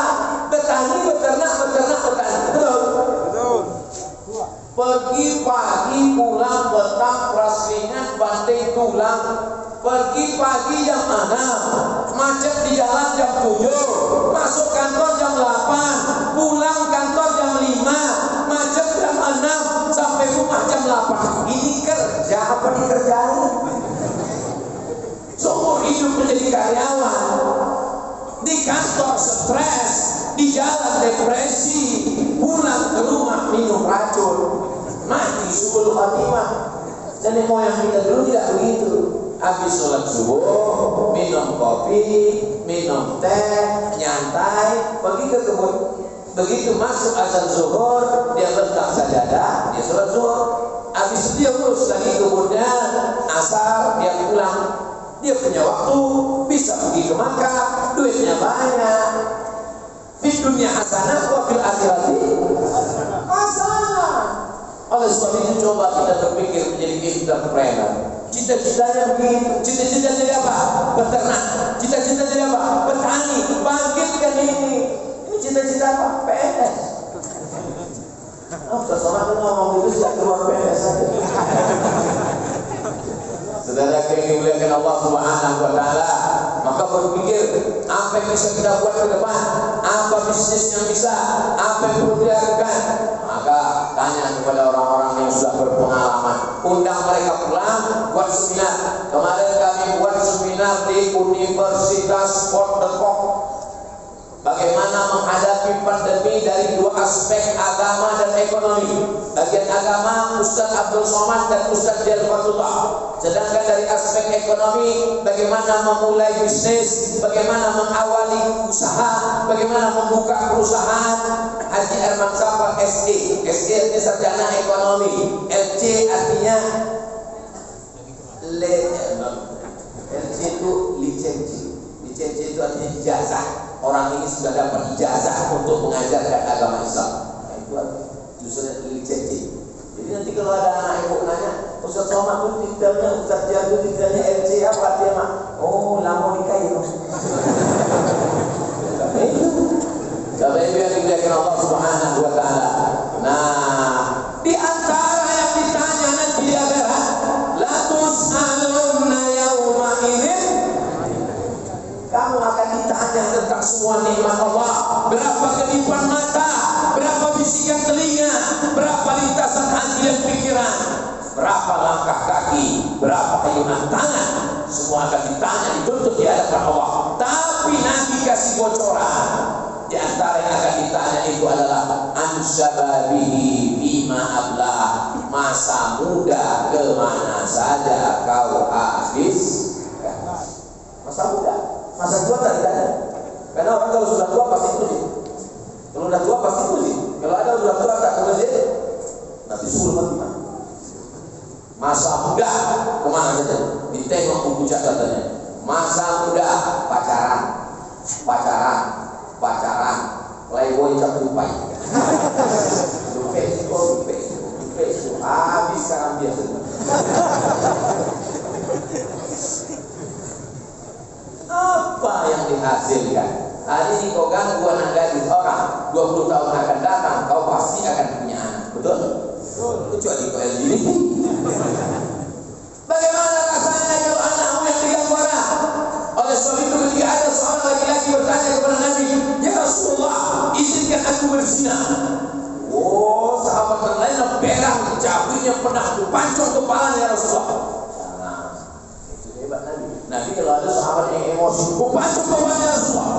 Petani, beternak, petani. Betul. pergi pagi pulang petang praslingan banting tulang. Pergi pagi jam 6, macet di jalan jam 7, masuk kantor jam 8, pulang kantor jam 5, macet jam 6, sampai rumah jam 8. Ini kerja apa dikerjain? Seumur hidup menjadi karyawan, di kantor stres, di jalan depresi, pulang ke rumah minum racun, mati suul khatimah. Nenek moyang kita dulu tidak begitu. Habis sholat subuh, minum kopi, minum teh, nyantai, pergi ke kebun. Begitu masuk azan zuhur, dia letak sajadah, dia sholat zuhur. Habis dia urus lagi kebunnya, asar, dia pulang. Dia punya waktu, bisa pergi ke Makkah, duitnya banyak. Di dunia hasanah, wa fil akhirati hasanah. Oleh sebab itu coba kita berpikir menjadi entrepreneur. Cita-citanya begitu. Cita-cita jadi apa? Peternak. Cita-cita jadi apa? Petani. Bangkitkan ini. Ini cita-cita apa? PNS. Seseorang ngomong itu sudah keluar PNS saja. Saudara yang dimuliakan Allah Subhanahu wa taala, maka berpikir apa yang bisa kita buat ke depan, apa bisnis yang bisa, apa yang perlu dilakukan. Maka tanya kepada orang-orang yang sudah berpengalaman, undang mereka pulang buat seminar. Kemarin kami buat seminar di Universitas Port Depok, bagaimana menghadapi pandemi dari dua aspek, agama dan ekonomi. Bagian agama Ustaz Abdul Somad dan Ustaz Jalfatullah. Sedangkan dari aspek ekonomi, bagaimana memulai bisnis, bagaimana mengawali usaha, bagaimana membuka perusahaan. Haji Erman Safar SE. SE artinya sarjana ekonomi. LC artinya LC itu lisensi. Lisensi itu artinya ijazah. Orang ini sudah dapat ijazah untuk mengajarkan agama Islam. Nah, itu justru lisensi. Jadi nanti kalau ada anak ibu nanya, Ustaz Somad itu titelnya, Ustaz Jadu titelnya LC apa dia mah? Oh, lama nikah itu. Bapak Ibu yang dimuliakan Allah Subhanahu wa taala. Nah, di antara yang ditanya nanti di akhirat, la tus'alunna yauma idzin. Kamu akan ditanya tentang semua nikmat Allah. Berapa kedipan mata, berapa bisikan telinga, berapa lintasan hati dan pikiran, berapa langkah kaki, berapa ayunan tangan. Semua akan ditanya, dituntut di hadapan Allah. Tapi Nabi kasih bocoran. Di antara yang akan ditanya itu adalah ansyababihi bima ablah. Masa muda kemana saja kau habis? Masa muda. Masa tua tak ditanya. Karena orang kalau sudah tua pasti itu sih. Kalau sudah tua pasti itu sih. Kalau ada sudah tua tak boleh sih. Nanti suruh mati mah. Masa muda kemana saja? Ditengok buku catatannya. Masa muda pacaran, playboy cakupai. Dupe. Habis sekarang dia sudah. Apa yang dihasilkan? Hari ini kau ganggu anak gadis orang, 20 tahun akan datang, kau pasti akan punya anak. Betul? Kecuali kau LGBT. Bagaimana rasanya kalau anakmu yang diganggu orang? Oleh sebab itu ketika ada seorang laki-laki bertanya kepada Nabi, ya Rasulullah, izinkan aku berzina. Oh, sahabat yang lain berang, cabutnya pedang, pancung kepalanya ya Rasulullah. Nah, itu hebat Nabi. Nabi kalau ada sahabat yang emosi, pancung kepalanya ya Rasulullah.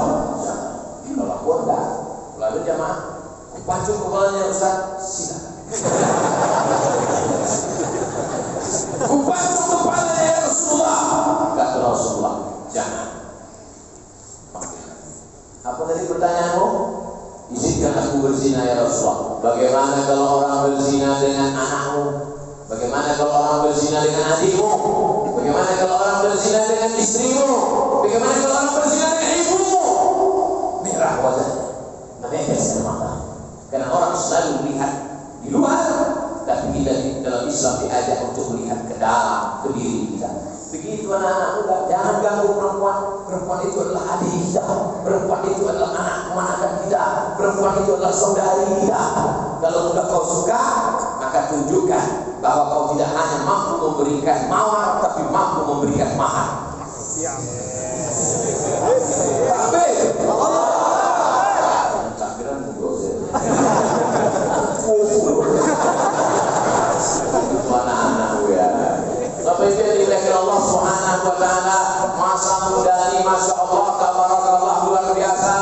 Kalau aku enggak, kalau ada jamaah, pancung kepalanya Ustaz, silakan. Pancung kepalanya ya Rasulullah. Kata Rasulullah, jangan. Apa tadi pertanyaanmu? Izinkan aku berzina ya Rasulullah. Bagaimana kalau orang berzina dengan anakmu? Bagaimana kalau orang berzina dengan adikmu? Bagaimana kalau orang berzina dengan istrimu? Bagaimana kalau orang berzina dengan ibumu? Merah wajahnya, menetes air mata. Karena orang selalu melihat di luar, tapi kita dalam Islam diajak untuk melihat ke dalam, ke diri kita. Begitu anak-anak muda, jangan ganggu perempuan. Perempuan itu adalah adik kita. Perempuan itu adalah anak kemanakan kita. Perempuan itu adalah saudari kita. Kalau sudah kau suka, maka maka tunjukkan bahwa kau tidak hanya mampu memberikan mawar, tapi mampu memberikan mahar. Takbir. Takbiran dosen. Anak-anak ya. Tapi dilihat Allah Subhanahu wa taala, masa muda ini masya Allah tabarakallah luar biasa,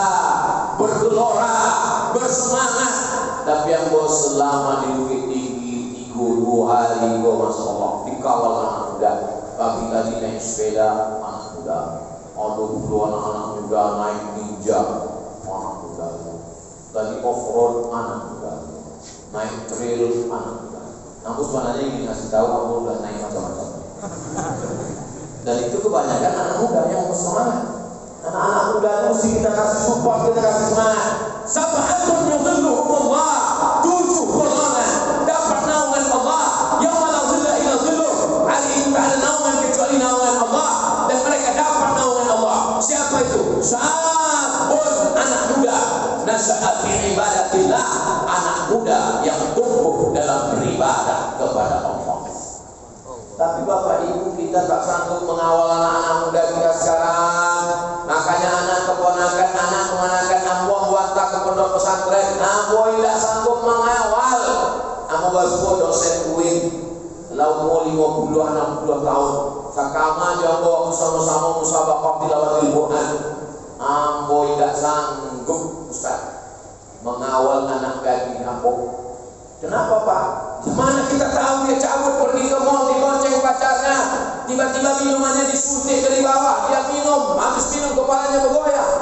bergelora, bersemangat. Tapi yang bos selama di Bukit Tinggi 2 hari gua masya Allah dikawal anak muda. Pagi tadi naik sepeda anak muda, aduh anak-anak muda naik ninja anak muda, tadi off road anak muda, naik trail anak muda. Aku sebenarnya ingin ngasih tahu aku udah naik macam-macam. Dan itu kebanyakan anak muda yang bersemangat. Anak-anak muda itu mesti kita kasih support, kita kasih semangat. Sab'atun yudhilluhumullah, 7 golongan dapat naungan Allah. Yauma la dhilla illa dhilluh. Hari itu tak ada naungan kecuali naungan Allah, dan mereka dapat naungan Allah. Siapa itu? Syabun, anak muda, nasha'a fi ibadatillah, anak muda yang tumbuh dalam beribadah kepada Allah. Tapi Bapak Ibu, kita tak sanggup mengawal anak-anak muda kita sekarang. Makanya anak keponakan, anak kemanakan amboh watak ke pondok pesantren, amboh tidak sanggup mengawal. Amboh baru dosen kuing, lau mau 50-60 tahun. Sakama jamboh sama-sama musabaqah tilawatil Quran. Amboh tidak sanggup Ustaz mengawal anak gadis amboh. Kenapa Pak? Gimana kita tahu dia cabut pergi ke mall, dibonceng pacarnya, tiba-tiba minumannya disuntik dari bawah, dia minum, habis minum kepalanya bergoyang,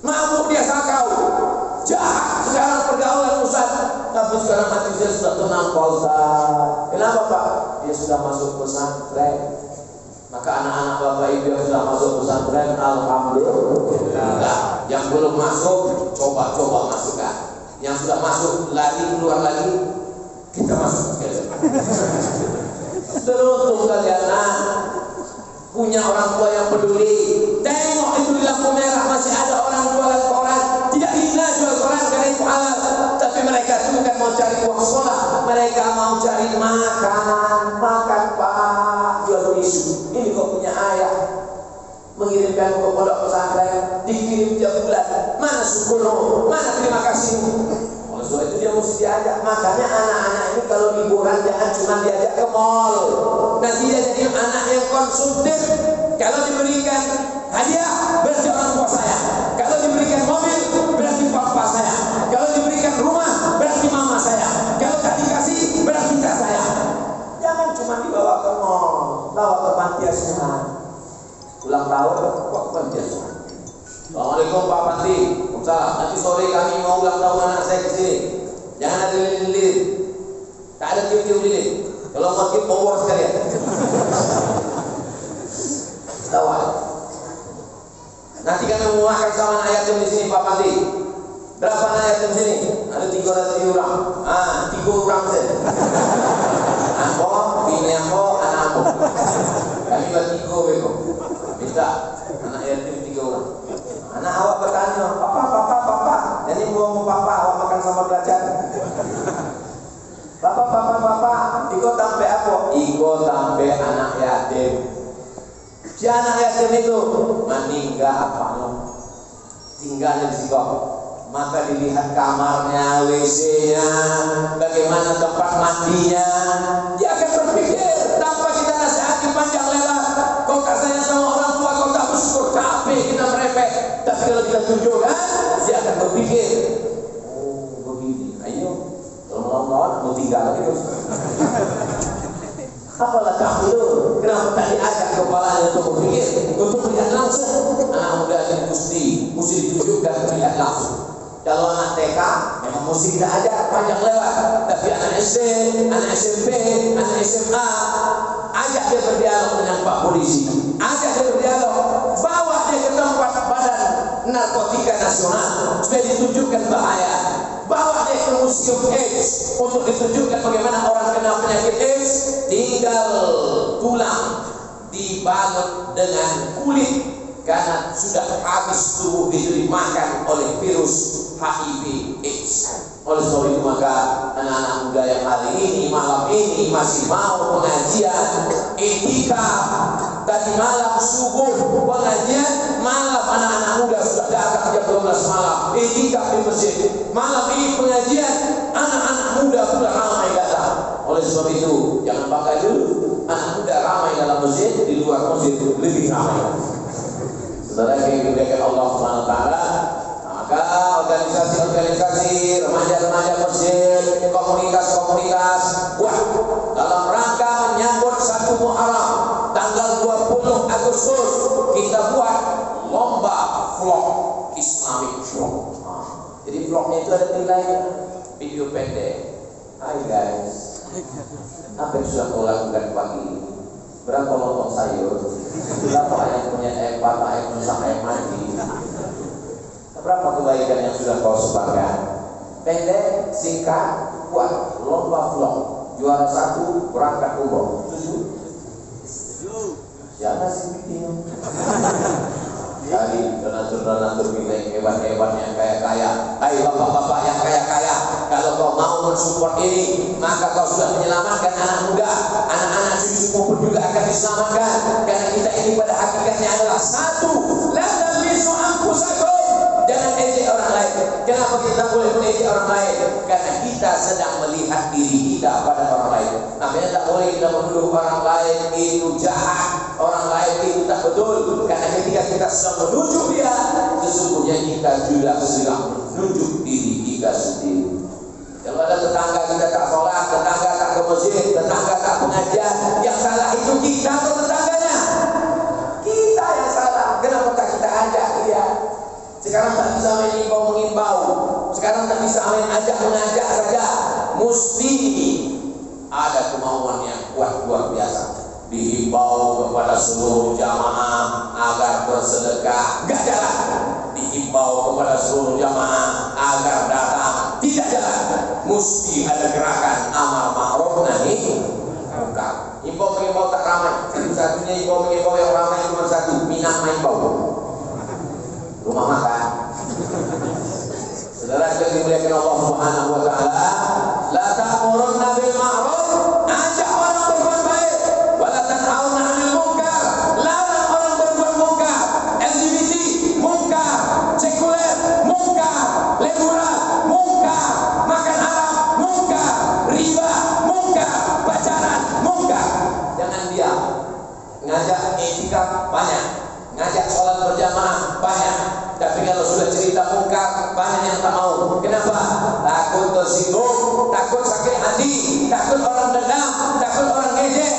mabuk dia sakau, jahat sekarang pergaulan Ustaz. Tapi sekarang hati dia sudah tenang Pak Ustaz. Kenapa Pak? Dia sudah masuk pesantren. Maka anak-anak Bapak Ibu yang sudah masuk pesantren, alhamdulillah. Yang belum masuk, coba-coba masukkan. Yang sudah masuk lari keluar lagi, kita masuk. Beruntung kalian punya orang tua yang peduli. Tengok itu di lampu merah masih ada orang jualan koran. Tidak hina jual koran karena itu halal, tapi mereka itu bukan mau cari uang sekolah, mereka mau cari makan Pak, jual tisu. Ini kok punya ayah mengirimkan ke pondok pesantren, dikirim tiap bulan. Mana syukurmu? Mana terima kasihmu? Oleh sebab itu dia mesti diajak. Makanya anak-anak ini kalau liburan jangan cuma diajak ke mall. Nanti dia jadi anak yang konsumtif. Kalau diberikan hadiah, berarti orang tua saya. Kalau diberikan mobil, berarti papa saya. Kalau diberikan rumah, berarti mama saya. Kalau tak dikasih, berarti tak saya. Jangan cuma dibawa ke mall, bawa ke panti asuhan. Ulang tahun kok penjelasan. Assalamualaikum Pak Panti. Waalaikumsalam. Nanti sore kami mau ulang tahun anak saya ke sini. Jangan ada lilin-lilin. Tak ada tiup-tiup lilin. Kalau mau tiup kompor sekalian. Tahu. Nanti kami mau makan sama anak yatim di sini Pak Panti. Berapa anak yatim di sini? Ada 300 orang. 3 orang saja. Aku, bini aku, anak aku. Kami bertiga bego. Minta anak yatim 3 orang. Anak awak bertanya, papa. Jadi mau papa awak makan sama belajar. Papa. Ikut sampai apa? Ikut sampai anak yatim. Si anak yatim itu meninggal apa lo? Tinggalnya di situ. Maka dilihat kamarnya, WC-nya, bagaimana tempat mandinya. Dia akan berpikir tanpa kita nasihati panjang lebar. Kau tak sayang sama orang tua, kau tak bersyukur, capek kita merepek. Tapi kalau kita tunjukkan, dia akan berpikir, oh begini, ayo, kalau mau tinggal lagi terus. Apalah kamu itu? Kenapa tak diajak kepalanya untuk berpikir, untuk melihat langsung? Anak muda ini mesti ditunjukkan melihat langsung. Kalau anak TK memang mesti kita ajak panjang lebar, tapi anak SD, anak SMP, anak SMA, ajak dia berdialog dengan Pak Polisi, ajak dia berdialog, bawa dia ke tempat Badan Narkotika Nasional supaya ditunjukkan bahaya, bawa dia ke Museum AIDS untuk ditunjukkan bagaimana orang kena penyakit AIDS tinggal tulang dibalut dengan kulit. karena sudah habis tubuh itu dimakan oleh virus HIV/AIDS. Oleh sebab itu maka anak-anak muda yang hari ini malam ini masih mau pengajian etikaf, tadi malam subuh pengajian, malam anak-anak muda sudah datang jam 12 malam etikaf di masjid, malam ini pengajian anak-anak muda sudah ramai datang. Oleh sebab itu jangan bangga dulu, anak muda ramai dalam masjid, di luar masjid lebih ramai. Saudara yang dimuliakan Allah Subhanahu wa taala, maka organisasi-organisasi, remaja-remaja masjid, komunitas-komunitas, dalam rangka menyambut 1 Muharram tanggal 20 Agustus kita buat lomba vlog, Islamic vlog. Jadi vlognya itu ada nilainya, video pendek. Hai guys, apa yang sudah kau lakukan pagi ini? Berapa lontong sayur? Berapa ayam punya empat, ayam masak, ayam mandi? Berapa kebaikan yang sudah kau sebarkan? Pendek, singkat, buat lomba vlog. Juara 1 berangkat umroh. Setuju? Jangan sih bingung. Kali donatur-donatur kita yang hebat-hebat, yang kaya-kaya. Hai bapak-bapak yang kaya-kaya, kalau kau mau mensupport ini, maka kau sudah menyelamatkan anak muda. Anak-anak cucu pun juga akan diselamatkan. Karena kita ini pada hakikatnya adalah satu. La talmizu anfusakum. Jangan ejek orang lain. Kenapa kita boleh mengejek orang lain? Karena kita sedang melihat diri kita pada orang lain. Makanya tak boleh kita menuduh orang lain itu jahat, orang lain itu tak betul. Karena ketika kita sedang menuju dia, sesungguhnya kita juga sedang menunjuk diri kita sendiri. Kalau ada tetangga kita tak sholat, tetangga tak ke masjid, tetangga tak pengajian, yang salah itu kita atau tetangganya? Kita yang salah. Kenapa tak kita ajak dia? Sekarang tak bisa main mengimbau, sekarang tak bisa main ajak mengajak saja. Mesti ada kemauan yang kuat luar biasa. Dihimbau kepada seluruh jamaah agar bersedekah, enggak jalan. Dihimbau kepada seluruh jamaah agar datang, tidak jalan. Mesti ada gerakan amal ma'ruf nahi munkar. Himbau-himbau tak ramai. Satu-satunya himbau-himbau yang ramai cuma satu, minat main bau. Rumah makan. Saudara yang dimuliakan Allah Subhanahu wa taala, la ta'murunna bil ma'ruf, ajak orang berbuat baik, wa la tanhauna 'anil munkar, larang orang berbuat munkar. LGBT munkar, sekuler munkar, liberal munkar, makan haram munkar, riba munkar, pacaran munkar. Jangan diam. Ngajak etika banyak, ngajak sholat berjamaah banyak, tapi kalau sudah cerita munkar banyak yang tak mau. Kenapa? Takut tersinggung, takut sakit hati, takut orang dendam, takut orang ngejek.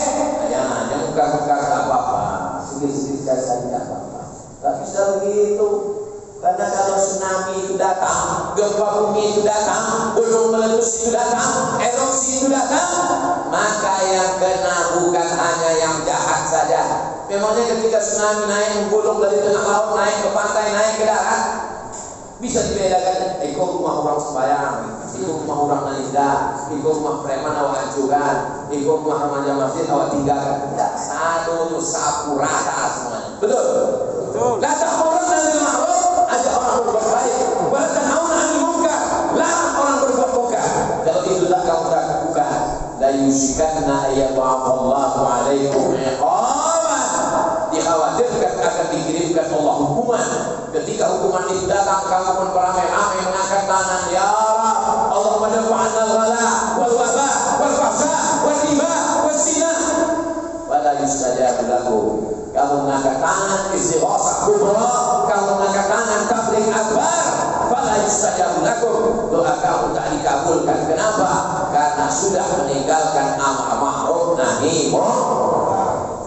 Jangan munkar-munkar tak apa-apa, sedikit-sedikit saja tak apa-apa. Tak bisa begitu. Karena kalau tsunami itu datang, gempa bumi itu datang, gunung meletus itu datang, erupsi itu datang, maka yang kena bukan hanya yang jahat saja. Memangnya ketika tsunami naik menggulung dari tengah laut, naik ke pantai, naik ke darat, bisa dibedakan, itu rumah orang sembahyang, itu rumah orang nalinda, itu rumah preman awak hancurkan, itu rumah remaja masjid awak tinggalkan. Tidak, satu itu sapu rata semuanya. Betul? Betul. La ta'murunna bil ma'ruf, ajak orang berbuat baik, wa la tanhauna 'anil munkar, larang orang berbuat munkar. Kalau itu tak kamu lakukan, la yusikanna ayyadha'allahu 'alaikum 'iqaban. Dikhawatirkan akan dikirimkan Allah hukuman. Ketika hukuman itu datang, kamu pun beramai-ramai mengangkat tangan, ya Allah, Allahumma dafa'anna al-ghala wal waba wal fahsya wal riba wal zina. Wala yustajabu lakum. Kamu mengangkat tangan istighosah kubra, kamu mengangkat tangan tabligh akbar, wala yustajabu lakum. Doa kamu tak dikabulkan. Kenapa? Karena sudah meninggalkan amar ma'ruf nahi munkar.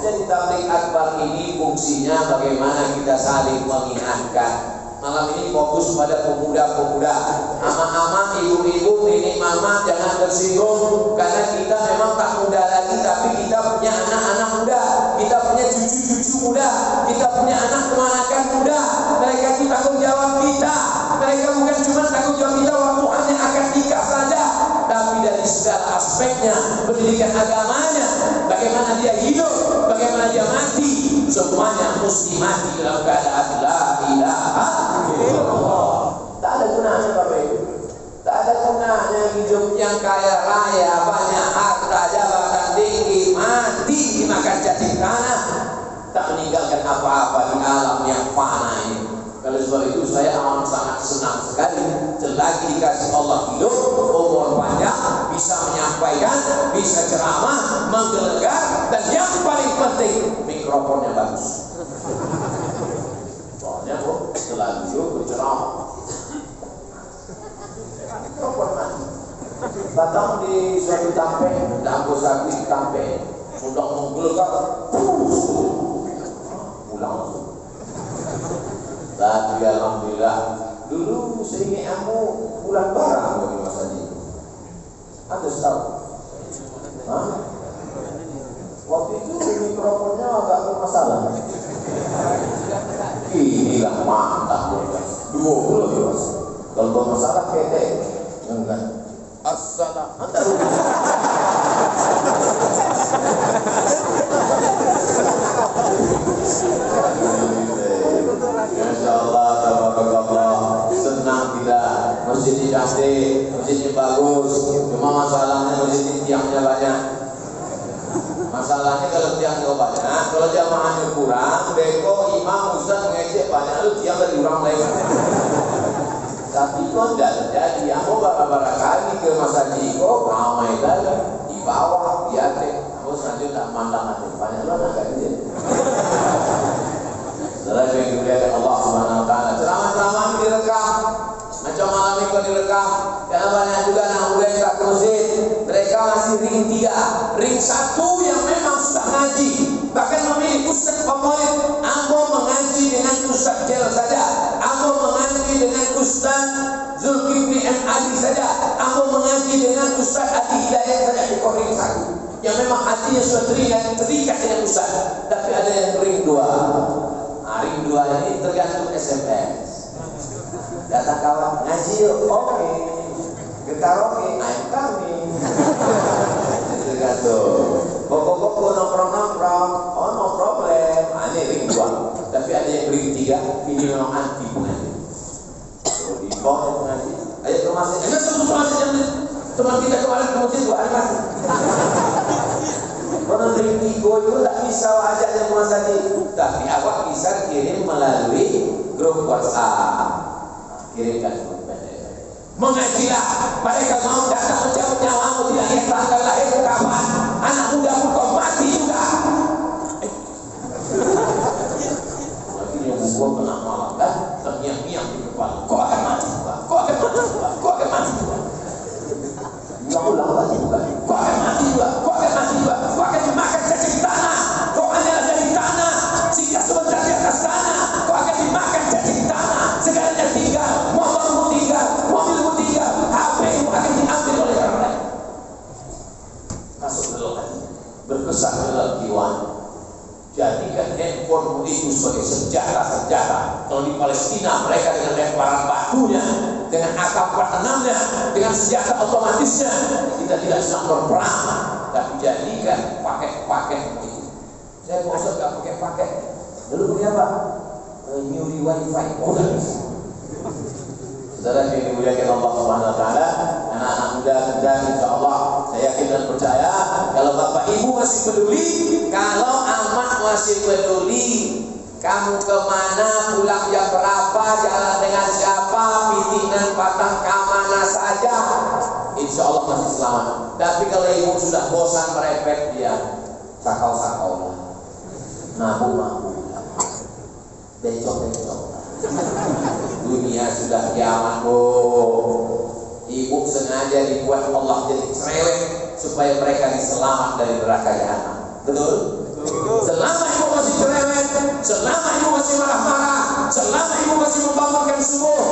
Jadi tabligh akbar ini fungsinya bagaimana kita saling mengingatkan. Malam ini fokus pada pemuda-pemuda, ama-ama, ibu-ibu, nenek mama, jangan tersinggung karena kita memang tak muda lagi, tapi kita punya anak-anak muda, kita punya cucu-cucu muda, kita punya anak kemanakan muda. Mereka itu tanggung jawab kita. Mereka bukan cuma tanggung jawab kita waktu hanya akad nikah saja, tapi dari segala aspeknya, pendidikan agamanya, bagaimana dia hidup, bagaimana dia mati, semuanya mesti mati dalam keadaan la ilaha illallah. Tak ada gunanya Bapak Ibu. Tak ada gunanya hidup yang kaya raya, banyak harta, jabatan tinggi, mati dimakan cacing tanah, tak meninggalkan apa-apa di alam yang fana ini. Kalau sebab itu saya amat sangat senang sekali selagi dikasih Allah hidup, umur panjang, bisa menyampaikan, bisa ceramah, menggelegar, dan yang paling penting mikrofonnya bagus. Soalnya kok setelah hidup berceramah mikrofon mati. Datang di suatu tampeng, dapur sapi tampeng, sudah menggelegar, pulang. Tapi alhamdulillah, dulu seingat kamu bulan barang bagi Mas Haji. Ada tahu? Hah? Waktu itu mikrofonnya agak bermasalah. Inilah mantap, 20 ya Mas. Kalau bermasalah ketek, enggak. Assalam. Anda Masya Allah, tabarakallah. Senang tidak? Masjidnya cantik, masjidnya bagus. Cuma masalahnya masjid tiangnya banyak. Masalahnya kalau tiangnya banyak, kalau jamaahnya kurang, beko, imam, ustaz mengejek banyak, lu tiang dari orang lain. Tapi kok tidak terjadi. Aku bara-bara kali ke Mas Haji, kok ramai tadi di bawah, di atas. Aku selanjutnya tak mandang hati banyak lo nak dia. Setelah yang dimuliakan Allah Subhanahu Wa Taala, ceramah-ceramah direkam, macam malam itu direkam. Karena banyak juga anak muda yang tak ke masjid, mereka masih ring 3, ring 1 yang memang sudah ngaji, bahkan memilih ustaz favorit. Aku mengaji dengan ustaz Jel saja, aku mengaji dengan ustaz Zulkifli M. Ali saja, aku mengaji dengan ustaz Adi Hidayat saja di ring 1, yang memang hatinya sudah terikat dengan ustaz. Tapi ada yang ring 2. Ring 2 ini tergantung SMS. Data kawan ngaji yuk, oke. Ke karaoke, ayo kami. Tergantung. Koko-koko nongkrong-nongkrong, oh no problem. Ini ring 2. Tapi ada yang ring 3, ini memang anti pengaji. Kalau di bawah pengaji, ayo ke masjid. Ayo ke masjid. Teman kita kemarin ke masjid 2 hari masjid. Orang ring 3 itu tak bisa ajaknya ke masjid. Tapi awak bisa kirim melalui grup WhatsApp. Kirimkan grup pendek. Mengajilah, mereka mau datang mencabut nyawamu, tidak lihat tanggal lahir kapan. Anak muda pun kau mati juga. Akhirnya gua kena malam kan, ternyang-nyang di kepala. Kau akan mati juga. Kau akan mati juga. Kau akan mati juga. Ulang-ulang lagi juga. Kau akan mati juga. Kau akan mati juga. Kau akan dimakan cacing tanah. Kau hanya dari tanah. Jika sebentar di atas tanah, kau akan dimakan cacing tanah. Segalanya tinggal, motormu tinggal, mobilmu tinggal, HP-mu akan diambil oleh orang lain. Masuk dalam hati, berkesan dalam jiwa. Jadikan handphonemu itu sebagai senjata-senjata. Kalau di Palestina mereka dengan lemparan batunya, dengan AK-46-nya, dengan senjata otomatisnya, kita tidak sedang berperang, tapi jadikan paket-paketmu itu. Saya mau usah gak pakai-paket. Dulu beli apa? Nyuri wifi. Oh gak bisa. Saudara yang dimuliakan Allah Subhanahu Wa Taala, anak-anak muda insya Allah saya yakin dan percaya kalau bapak ibu masih peduli, kalau amak masih peduli, kamu kemana, pulang jam berapa, jalan dengan siapa, pitinan patang kemana saja, insya Allah masih selamat. Tapi kalau ibu sudah bosan merepet, dia sakau-sakau lah, mabuk-mabuk, becok-becok. Dunia sudah kiamat, ibu sengaja dibuat Allah jadi cerewet supaya mereka diselamat dari neraka jahanam. Betul? Selama ibu masih cerewet, selama ibu masih marah-marah, selama ibu masih membangunkan subuh,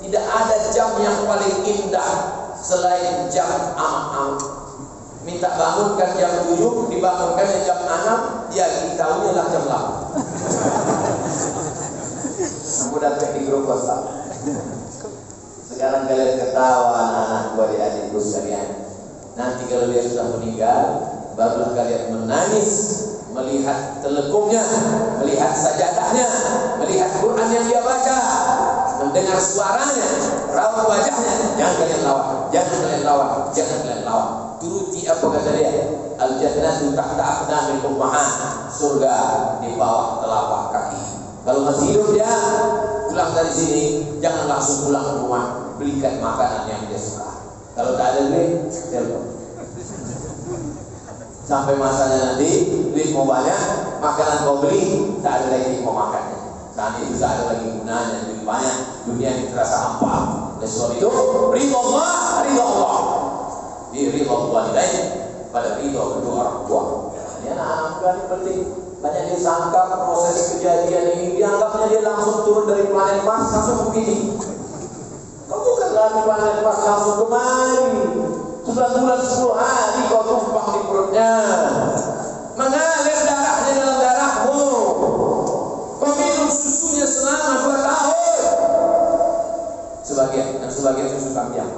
tidak ada jam yang paling indah selain jam amak-amak. Minta bangunkan jam 7, dibangunkan jam 6, dia tahunya lah jam 8. Aku dapat di grup WhatsApp. Sekarang kalian ketawa anak-anak gua di adikku sekalian. Nanti kalau dia sudah meninggal, baru kalian menangis melihat telekungnya, melihat sajadahnya, melihat Quran yang dia baca, mendengar suaranya, raut wajahnya. Jangan kalian lawan, jangan kalian lawan, jangan kalian lawan. Turuti apa kata dia? Al-jannatu tahta aqdamil ummahat. Surga di bawah telapak kaki. Kalau masih hidup dia, pulang dari sini, jangan langsung pulang ke rumah, belikan makanan yang dia suka. Kalau tak ada duit, telepon. Sampai masanya nanti duit mau banyak, makanan kau beli, tak ada lagi mau makannya. Saat itu tak ada lagi gunanya, lebih banyak, dunia ini terasa hampa. Oleh sebab itu, ridho Allah, ridho Allah. Di ridho walidain, pada ridho kedua orang tua. Ini anak-anak kan penting. Banyak dia sangka proses kejadian ini, dianggapnya dia langsung turun dari planet Mars, langsung begini. Kau bukan lagi planet Mars, langsung kemari. 9 bulan 10 hari kau tumpang di perutnya, mengalir darahnya dalam darahmu, kau minum susunya selama 2 tahun. Sebagian susu kambing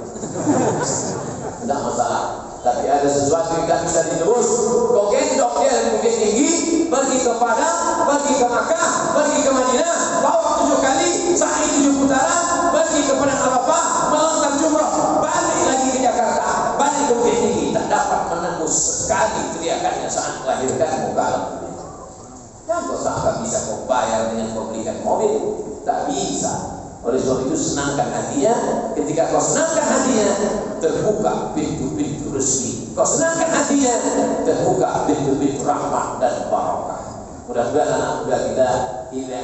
tidak masalah, tapi ada sesuatu yang tidak bisa ditebus. Kau gendong dia dari Bukit Tinggi, pergi ke Padang, pergi ke Makkah, pergi ke Madinah, bawa 7 kali, sa'i 7 putaran, pergi ke Padang Arafah, melontar jumrah, balik lagi ke Jakarta, balik ke Bukit Tinggi, tak dapat menembus sekali teriakannya saat melahirkan muka. Yang kau sangka bisa kau bayar dengan kau belikan mobil? Tak bisa. Oleh sebab itu senangkan hatinya. Ketika kau senangkan hatinya, terbuka pintu-pintu rezeki. Kau senangkan hatinya, terbuka pintu-pintu rahmat dan barakah. Mudah-mudahan anak muda kita ini